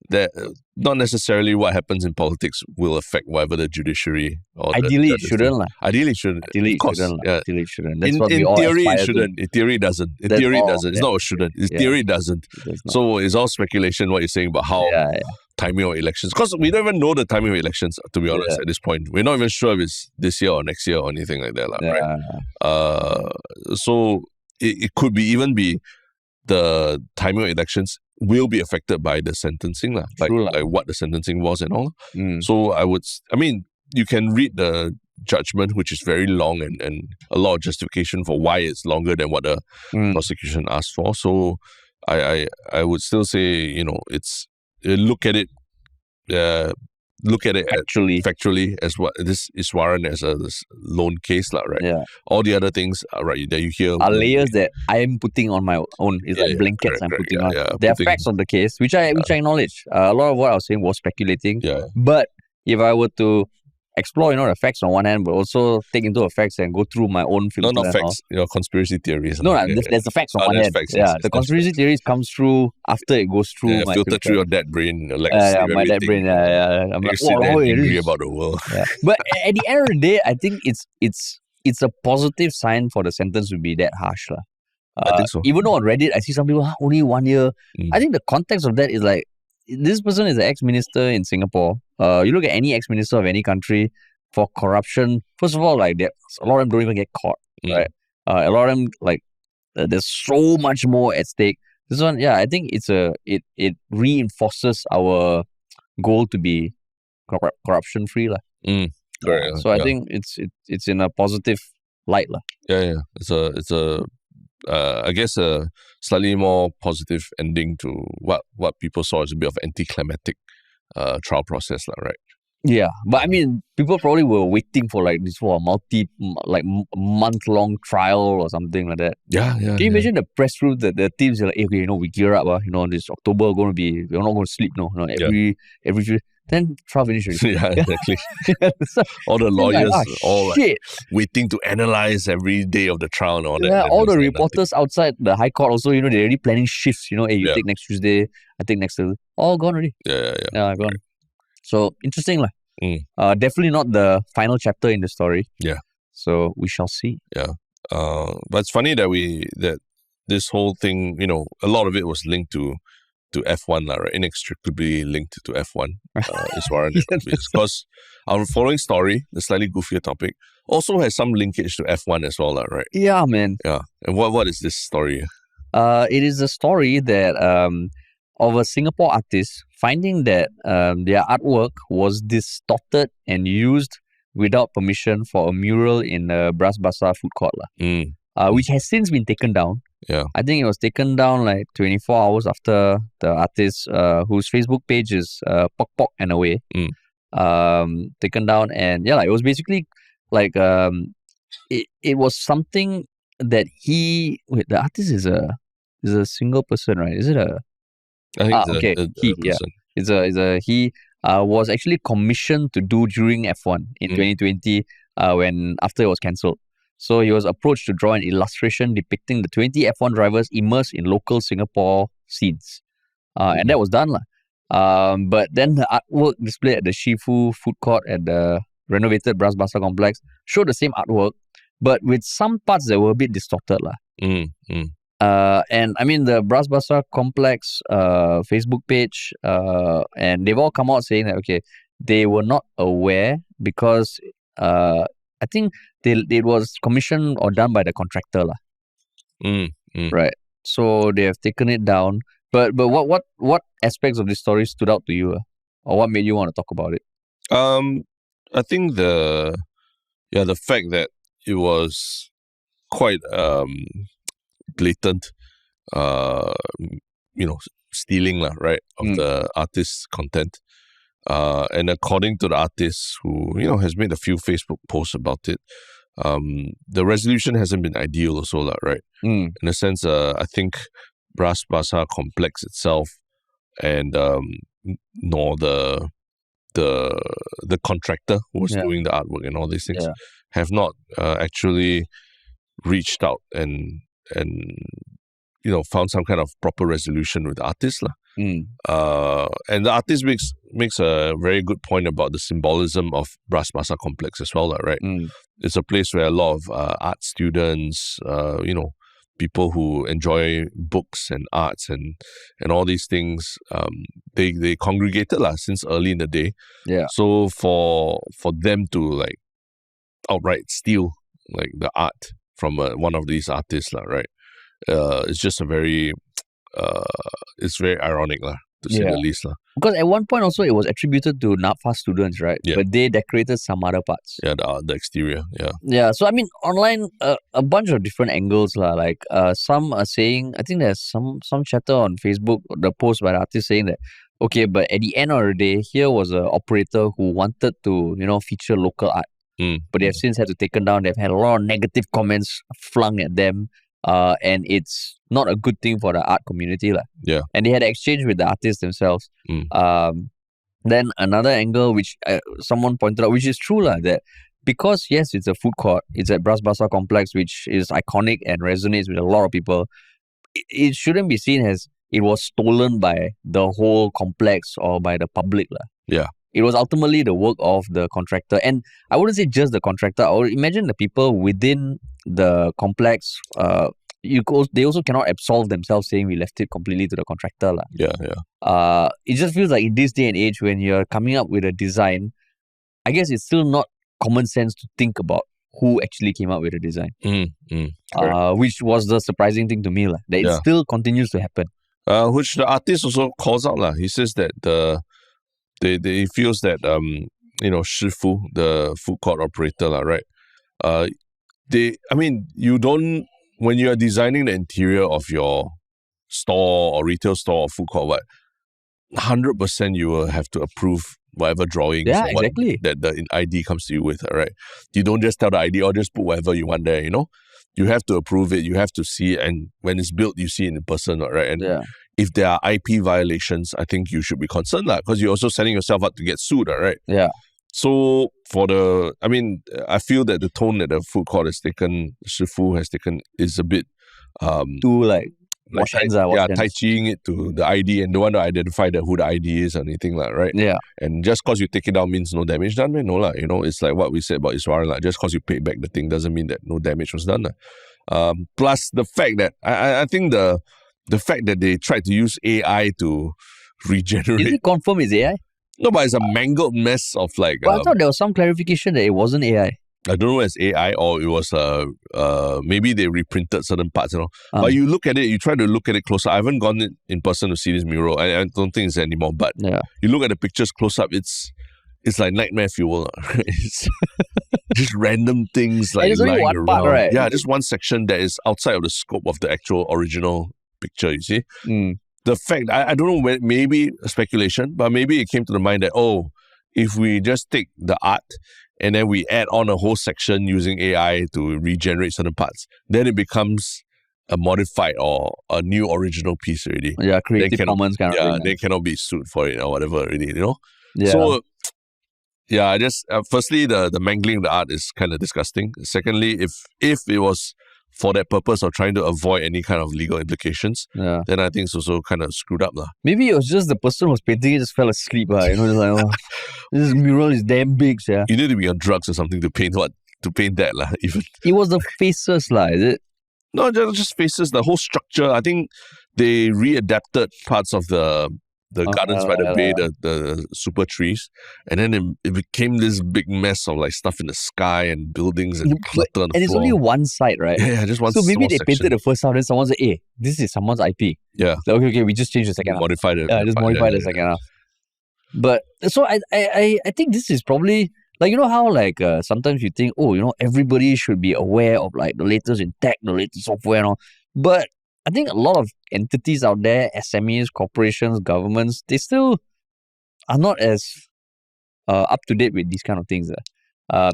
that not necessarily what happens in politics will affect whatever the judiciary or ideally it shouldn't. Ideally it shouldn't. Ideally it shouldn't. That's in theory it shouldn't. In theory it doesn't. In theory it doesn't. It's not a shouldn't. In theory it doesn't. So it's all speculation what you're saying about how timing of elections. Because we don't even know the timing of elections, to be honest, at this point. We're not even sure if it's this year or next year or anything like that. Right? So it could even be the timing of elections will be affected by the sentencing, like what the sentencing was and all. So you can read the judgment, which is very long and a lot of justification for why it's longer than what the prosecution asked for. So I would still say, it's look at it factually as what this Iswaran as a lone case, right? Yeah. All the other things, right, that you hear are layers that I am putting on my own. It's like blankets I'm putting on. There are facts of the case, which I acknowledge. A lot of what I was saying was speculating. Yeah. But if I were to explore, the facts on one hand, but also take into effects and go through my own filter. No, not facts. Conspiracy theories. No, there's the facts on one hand. Facts, the conspiracy theories comes through after it goes through my filter through your dad brain. My dad brain. I'm like, angry about the world. But at the end of the day, I think it's a positive sign for the sentence to be that harsh. I think so. Even though on Reddit, I see some people, only 1 year. I think the context of that is like, this person is an ex-minister in Singapore. You look at any ex-minister of any country for corruption. First of all, like a lot of them don't even get caught, right? A lot of them, like, there's so much more at stake. This one, I think it reinforces our goal to be corruption free, Correct. So I think it's in a positive light, Yeah. It's a I guess a slightly more positive ending to what people saw as a bit of anticlimactic trial process, right? Yeah, but I mean, people probably were waiting for like this for a month-long trial or something like that. Yeah. Can you imagine the press room that the teams are like, hey, okay, we gear up, this October we're not going to sleep, every then trial finish already. Yeah, exactly. All the lawyers waiting to analyze every day of the trial and all that. Yeah, all the reporters outside the High Court also, they're already planning shifts. Hey, you take next Tuesday, I take next Thursday. All gone already. Yeah, gone. So interesting, definitely not the final chapter in the story. Yeah. So we shall see. Yeah. But it's funny that this whole thing, a lot of it was linked to F1, right? Inextricably linked to F1. Iswaran, because our following story, the slightly goofier topic, also has some linkage to F1 as well, right? Yeah, man. Yeah. And what is this story? It is a story that of a Singapore artist finding that their artwork was distorted and used without permission for a mural in the Bras Basah food court, which has since been taken down. Yeah, I think it was taken down like 24 hours after the artist, whose Facebook page is Pok Pok and Away, taken down. And it was basically like it was something that the artist is a single person, right? Is it a? I think he was actually commissioned to do during F1 in 2020 after it was cancelled. So he was approached to draw an illustration depicting the 20 F1 drivers immersed in local Singapore scenes. And that was done. But then the artwork displayed at the Shifu food court at the renovated Bras Basah complex showed the same artwork, but with some parts that were a bit distorted. And I mean, the Bras Basah complex Facebook page, and they've all come out saying that, okay, they were not aware because I think it was commissioned or done by the contractor. Right. So they have taken it down. But what aspects of this story stood out to you? Or what made you want to talk about it? I think the fact that it was quite blatant stealing, right, of the artist's content. And according to the artist who, has made a few Facebook posts about it, the resolution hasn't been ideal also, right? In a sense, I think Bras Basah complex itself and nor the contractor who was doing the artwork and all these things have not actually reached out and found some kind of proper resolution with the artist. And the artist makes a very good point about the symbolism of Bras Basah complex as well, right? It's a place where a lot of art students, people who enjoy books and arts and all these things, they congregated since early in the day. So for them to like outright steal like the art from one of these artists, right? It's just a very it's very ironic to say the least. Because at one point also it was attributed to NAPFA students, right? Yeah. But they decorated some other parts. Yeah, the exterior. Yeah, so I mean online a bunch of different angles like some are saying, I think there's some chatter on Facebook, the post by the artist saying that okay, but at the end of the day, here was an operator who wanted to feature local art. But they have since had to take it down. They've had a lot of negative comments flung at them. And it's not a good thing for the art community. Yeah. And they had an exchange with the artists themselves. Then another angle which someone pointed out, which is true that because yes, it's a food court, it's at Bras Basah complex, which is iconic and resonates with a lot of people, it shouldn't be seen as it was stolen by the whole complex or by the public. Yeah. It was ultimately the work of the contractor. And I wouldn't say just the contractor. I would imagine the people within the complex, they also cannot absolve themselves saying we left it completely to the contractor. Yeah. It just feels like in this day and age when you're coming up with a design, I guess it's still not common sense to think about who actually came up with the design. Which was the surprising thing to me. That it still continues to happen. Which the artist also calls out. He says that he feels that Shifu, the food court operator, right? You don't, when you are designing the interior of your store or retail store or food court, 100% you will have to approve whatever drawings exactly. that the ID comes to you with, right? You don't just tell the ID or just put whatever you want there, You have to approve it, you have to see it, and when it's built, you see it in person, right? And if there are IP violations, I think you should be concerned because you're also setting yourself up to get sued, right? Yeah. So I feel that the tone that the food court has taken, Shifu has taken, is a bit too Tai Chiing it to the ID and don't want to identify who the ID is or anything right? Yeah. And just because you take it down means no damage done, man. No it's like what we said about Iswaran, just because you pay back the thing doesn't mean that no damage was done. Plus the fact that I think the fact that they tried to use AI to regenerate. Is it confirmed it's AI? No, but it's a mangled mess of I thought there was some clarification that it wasn't AI. I don't know if it's AI or it was maybe they reprinted certain parts, But you look at it, you try to look at it closer. I haven't gone in person to see this mural. I don't think it's anymore. But you look at the pictures close up, it's like nightmare fuel. It's just random things like lying one around. Part, right? Yeah, just one section that is outside of the scope of the actual original picture, you see. The fact, I don't know, maybe a speculation, but maybe it came to the mind that, if we just take the art and then we add on a whole section using AI to regenerate certain parts, then it becomes a modified or a new original piece already. Yeah, Creative Commons kind of thing. Yeah, they cannot be sued for it or whatever already, Yeah. So, I just, firstly, the mangling of the art is kind of disgusting. Secondly, if it was for that purpose of trying to avoid any kind of legal implications, then I think it's also kind of screwed up. Maybe it was just the person who was painting it just fell asleep. Just like, this mural is damn big. You need to be on drugs or something to paint that. Even. It was the faces, is it? No, just faces, the whole structure. I think they readapted parts of the gardens by the bay, the super trees, and then it became this big mess of like stuff in the sky and buildings and clutter on the floor. And it's only one side, right? Yeah, just one. So maybe they section. painted the first half, then someone said, "Hey, this is someone's IP." Yeah. So, okay, we just changed the second half. Modify it. Yeah, just modify the second half. But so I think this is probably like, how sometimes you think, everybody should be aware of like the latest in tech, the latest software and all. But I think a lot of entities out there, SMEs, corporations, governments, they still are not as up to date with these kind of things.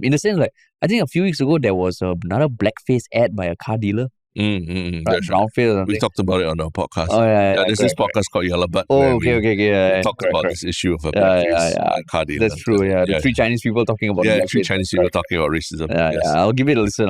In a sense, like I think a few weeks ago there was another blackface ad by a car dealer. That's Brown face or something. We talked about it on our podcast. Oh yeah, there's this podcast called Yellow Butt. Oh, okay, we talked about this issue of a blackface car dealer. That's true. Yeah, the three Chinese people talking about three Chinese people talking about racism. I'll give it a listen.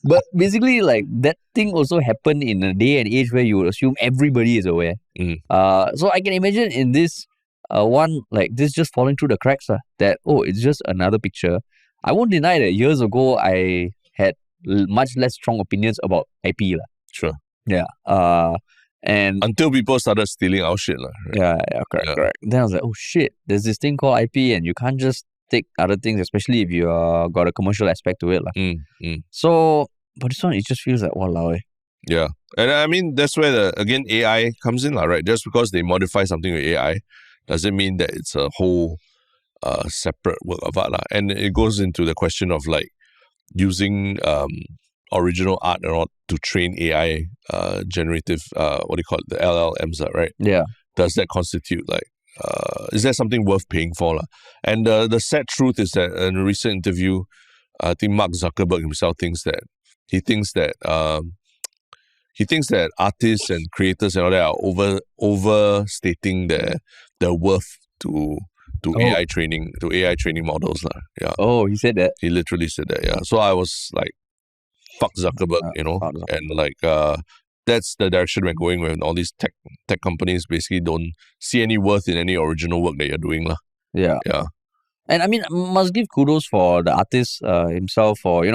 But basically, like that thing also happened in a day and age where you would assume everybody is aware. So I can imagine in this one like this just falling through the cracks. That it's just another picture. I won't deny that years ago I had much less strong opinions about IP. Sure. Yeah. And until people started stealing our shit. Right? Correct. Then I was like, oh shit, there's this thing called IP and you can't just take other things, especially if you got a commercial aspect to it. So, but this one, it just feels like, walao. Yeah. And I mean, that's where again, AI comes in, right? Just because they modify something with AI doesn't mean that it's a whole separate work of art. And it goes into the question of like, using original art to train AI generative the LLMs, right? Yeah. Does that constitute like is that something worth paying for? And the sad truth is that in a recent interview, I think Mark Zuckerberg himself thinks that artists and creators and all that are overstating their worth to AI training models. Yeah. Oh, he said that? He literally said that, yeah. So I was like, fuck Zuckerberg, and like that's the direction we're going with. All these tech companies basically don't see any worth in any original work that you're doing. Yeah. Yeah. And I mean, must give kudos for the artist himself for,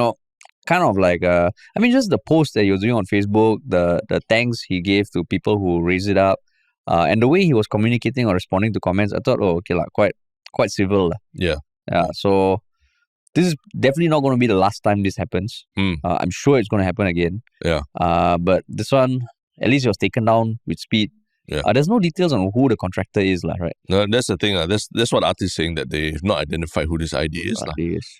kind of like, just the post that he was doing on Facebook, the thanks he gave to people who raised it up. And the way he was communicating or responding to comments, I thought, quite civil. Yeah. Yeah. So this is definitely not going to be the last time this happens. I'm sure it's going to happen again. Yeah. But this one, at least it was taken down with speed. Yeah. There's no details on who the contractor is, right? No, that's the thing. That's what artists saying, that they've not identified who this ID is.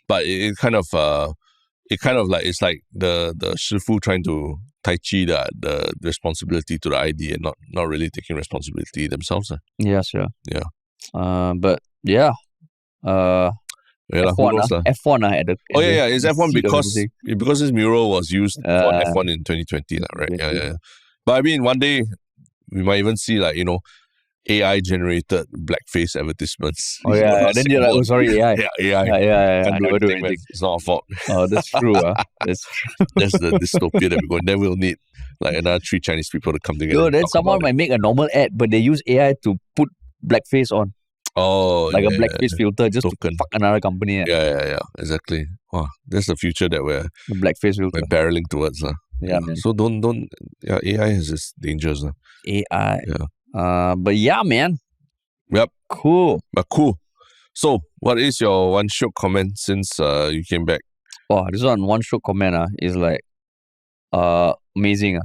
But it kind of like it's like the Shifu trying to Tai Chi the responsibility to the ID and not really taking responsibility themselves. Yeah, sure. Yeah. But yeah. F1 at the it's F1 because this mural was used for F1 in 2020, right? Yeah. But I mean, one day we might even see AI generated blackface advertisements. Oh yeah, then you're like, oh sorry, AI. AI. Yeah. I never do anything. Man. It's not our fault. Oh, that's true. That's the dystopia that we're going. Then we'll need like another 3 Chinese people to come together. No, then someone might make a normal ad, but they use AI to put blackface on. Oh, like a blackface filter just to fuck another company. Yeah, exactly. Wow, that's the future that we're blackface filter. We're barreling towards. Yeah, man. So don't. Yeah, AI has its dangers. AI. Yeah. But yeah, man. Yep. Cool. But cool. So, what is your one Shiok comment since you came back? Oh, this one Shiok comment is like amazing.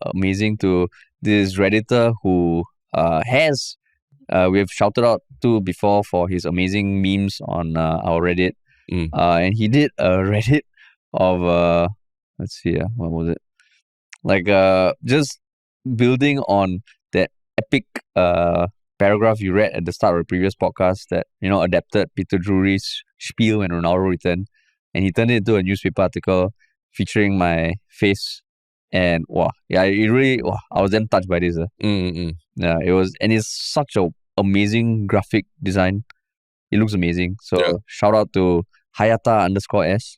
Amazing to this Redditor who has we've shouted out to before for his amazing memes on our Reddit. And he did a Reddit of let's see, what was it? Like just building on that epic paragraph you read at the start of the previous podcast that, adapted Peter Drury's spiel when Ronaldo returned. And he turned it into a newspaper article featuring my face. And I was then touched by this. Yeah, it was, and it's such a amazing graphic design. It looks amazing. So shout out to Hayata_S.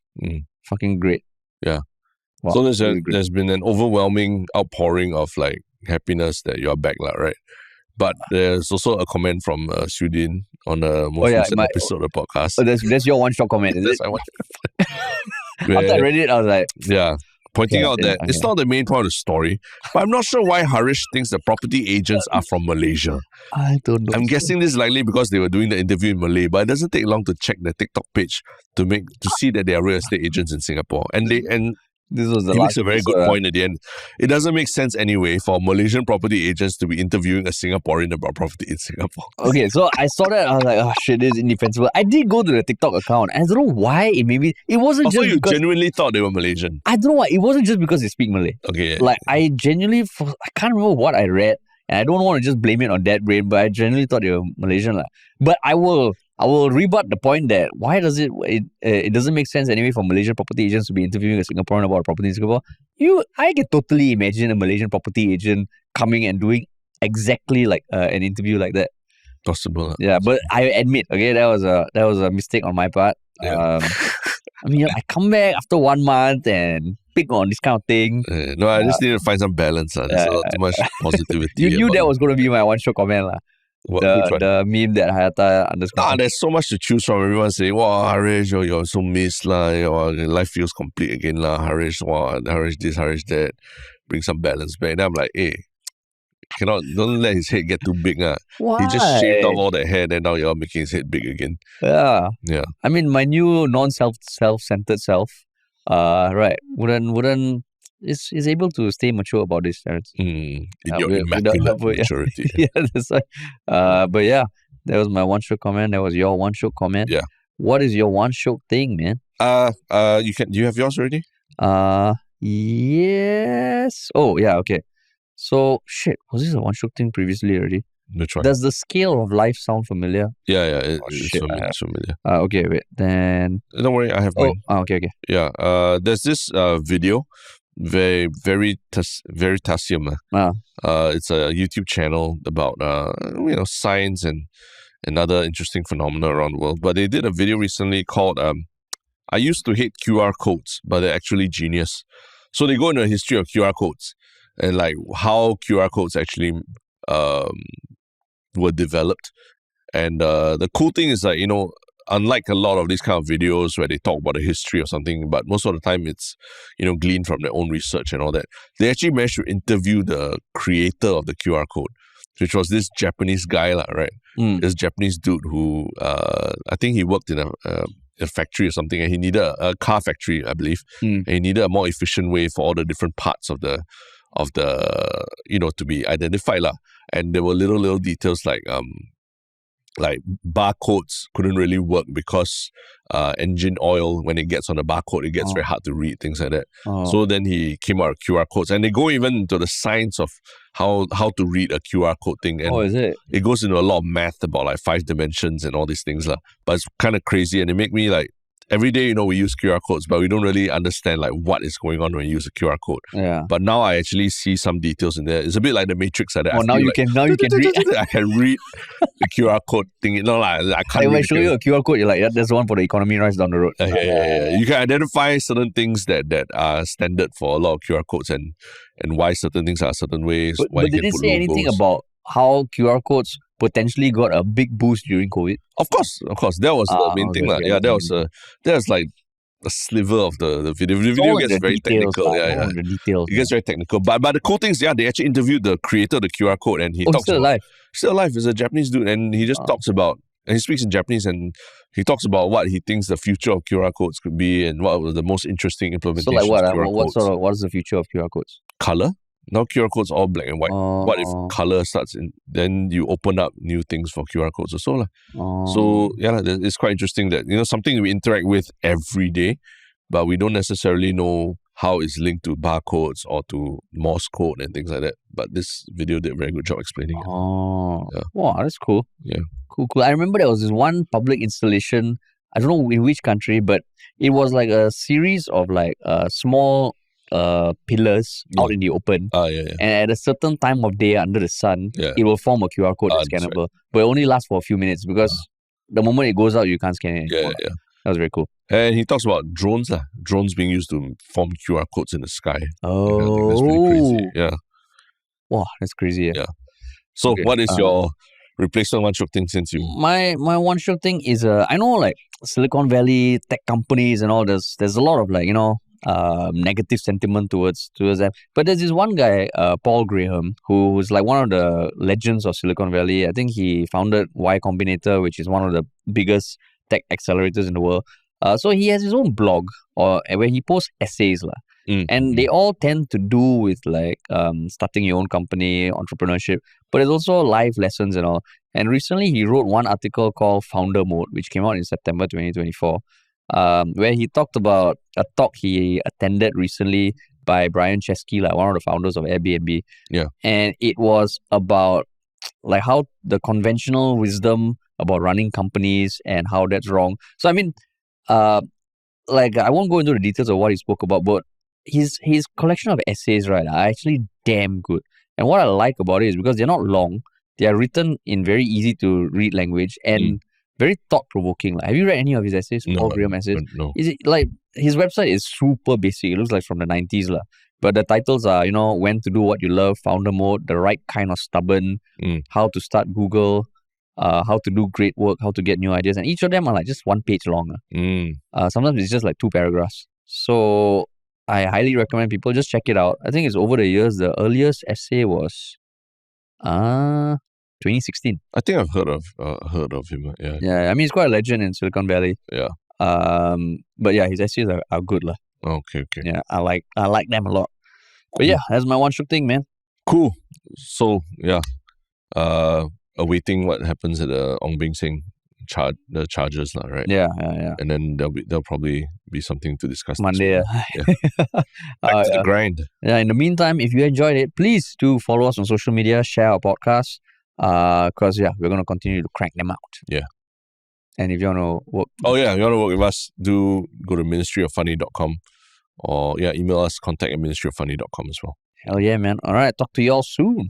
Fucking great. Yeah. Wow, so there's been an overwhelming outpouring of like happiness that you're back, right? But there's also a comment from Sudin on the most recent episode of the podcast. Oh, that's your one shot comment, is it? After I read it, I was like... Yeah. Pointing out that it's not the main point of the story, but I'm not sure why Harish thinks the property agents are from Malaysia. I don't know. I'm guessing this is likely because they were doing the interview in Malay, but it doesn't take long to check the TikTok page to see that they are real estate agents in Singapore. And this was he makes a very good point at the end. It doesn't make sense anyway for Malaysian property agents to be interviewing a Singaporean about property in Singapore. Okay, so I saw that, I was like, oh shit, this is indefensible. I did go to the TikTok account, and I don't know why it wasn't just you genuinely thought they were Malaysian? I don't know why. It wasn't just because they speak Malay. Okay. Yeah. Like, I can't remember what I read, and I don't want to just blame it on that brain, but I genuinely thought they were Malaysian. But I will I will rebut the point that why does it doesn't make sense anyway for Malaysian property agents to be interviewing a Singaporean about property in Singapore. I can totally imagine a Malaysian property agent coming and doing exactly like an interview like that. Possible. Yeah, but I admit, okay, that was a mistake on my part. Yeah. I mean, I come back after 1 month and pick on this kind of thing. No, I just need to find some balance. There's too much positivity. You knew that was going to be my one show comment. The meme that Hayata underscore. There's so much to choose from. Everyone saying, wow, Harish, you're so missed. Life feels complete again. Harish, wow, Harish this, Harish that. Bring some balance back. And I'm like, hey, don't let his head get too big. Why? He just shaved off all the hair and now you're making his head big again. Yeah. Yeah. I mean, my new self-centered self, right, wouldn't is able to stay mature about this, Terrence. In your immaculate maturity. Yeah, that's right. But yeah, that was my one show comment. That was your one show comment. Yeah. What is your one show thing, man? Do you have yours already? Yes. Oh, yeah, okay. So, was this a one show thing previously already? Which one? Does the scale of life sound familiar? Yeah, it's familiar. Okay, wait, then... Don't worry, I have mine. Okay. Yeah, there's this video, Veritasium. It's a YouTube channel about, science and other interesting phenomena around the world. But they did a video recently called, I used to hate QR codes, but they're actually genius. So they go into a history of QR codes and like how QR codes actually were developed. And the cool thing is that, unlike a lot of these kind of videos where they talk about the history or something, but most of the time it's, gleaned from their own research and all that. They actually managed to interview the creator of the QR code, which was this Japanese guy, right? This Japanese dude who, I think he worked in a factory or something, and he needed a car factory, I believe. And he needed a more efficient way for all the different parts of the to be identified. And there were little details like barcodes couldn't really work because engine oil, when it gets on the barcode, it gets very hard to read, things like that. So then he came out with QR codes, and they go even into the science of how to read a QR code thing. And is it? It goes into a lot of math about like 5 dimensions and all these things. But it's kind of crazy, and it make me like, every day, we use QR codes, but we don't really understand like what is going on when you use a QR code. Yeah. But now I actually see some details in there. It's a bit like the Matrix. Like that. Now you can read. I can read the QR code thing. No, I can't. When I show you a QR code, you're like, there's one for the economy rise down the road. Yeah. You can identify certain things that are standard for a lot of QR codes and why certain things are certain ways. But did it say anything about how QR codes potentially got a big boost during COVID? Of course. That was the main thing. Yeah, that was like a sliver of the video. The video gets very technical. The details. It gets very technical. But the cool thing is, they actually interviewed the creator of the QR code, and he talks still alive. Still alive. He's a Japanese dude, and he just talks about, and he speaks in Japanese, and he talks about what he thinks the future of QR codes could be, and what was the most interesting implementations. So like what? What is the future of QR codes? Color. Now QR codes are all black and white. What if color starts in? Then you open up new things for QR codes also. So it's quite interesting that something we interact with every day, but we don't necessarily know how it's linked to barcodes or to Morse code and things like that. But this video did a very good job explaining it. Wow, that's cool. Yeah, cool. I remember there was this one public installation. I don't know in which country, but it was like a series of like small pillars out in the open. And at a certain time of day under the sun, it will form a QR code that's scannable. Right. But it only lasts for a few minutes because the moment it goes out, you can't scan it anymore. That was very cool. And he talks about drones. Drones being used to form QR codes in the sky. Oh. That's pretty crazy. Yeah. Wow, that's crazy. Yeah. So what is your replacement one shock thing since you... My one shock thing is, I know like Silicon Valley, tech companies and all, there's a lot of like, negative sentiment towards them. But there's this one guy, Paul Graham, who's like one of the legends of Silicon Valley. I think he founded Y Combinator, which is one of the biggest tech accelerators in the world. So he has his own blog where he posts essays. And they all tend to do with like starting your own company, entrepreneurship, but there's also life lessons and all. And recently he wrote one article called Founder Mode, which came out in September 2024. Where he talked about a talk he attended recently by Brian Chesky, like one of the founders of Airbnb. Yeah. And it was about like how the conventional wisdom about running companies and how that's wrong. So, I mean, like, I won't go into the details of what he spoke about, but his collection of essays, right, are actually damn good. And what I like about it is because they're not long, they are written in very easy to read language and very thought provoking. Like, have you read any of his essays? No, Paul Graham essays? No. Is it like his website is super basic? It looks like from the 90s, lah. But the titles are, when to do what you love, founder mode, the right kind of stubborn, how to start Google, how to do great work, how to get new ideas. And each of them are like just one page long. Sometimes it's just like 2 paragraphs. So I highly recommend people just check it out. I think it's over the years. The earliest essay was 2016. I think I've heard of him. Yeah. Yeah, I mean, he's quite a legend in Silicon Valley. Yeah. But yeah, his essays are good, lah. Okay. Yeah, I like them a lot. But yeah, that's my one Shiok Thing, man. Cool. So yeah, awaiting what happens at the Ong Beng Seng the charges now, right? Yeah. And then there'll probably be something to discuss Monday. Back to the grind. Yeah. In the meantime, if you enjoyed it, please do follow us on social media, share our podcast. Because we're gonna continue to crank them out. Yeah. And if you want to work, you want to work with us, do go to ministryoffunny.com or email us contact@ministryoffunny.com as well. Hell yeah, man! All right, talk to y'all soon.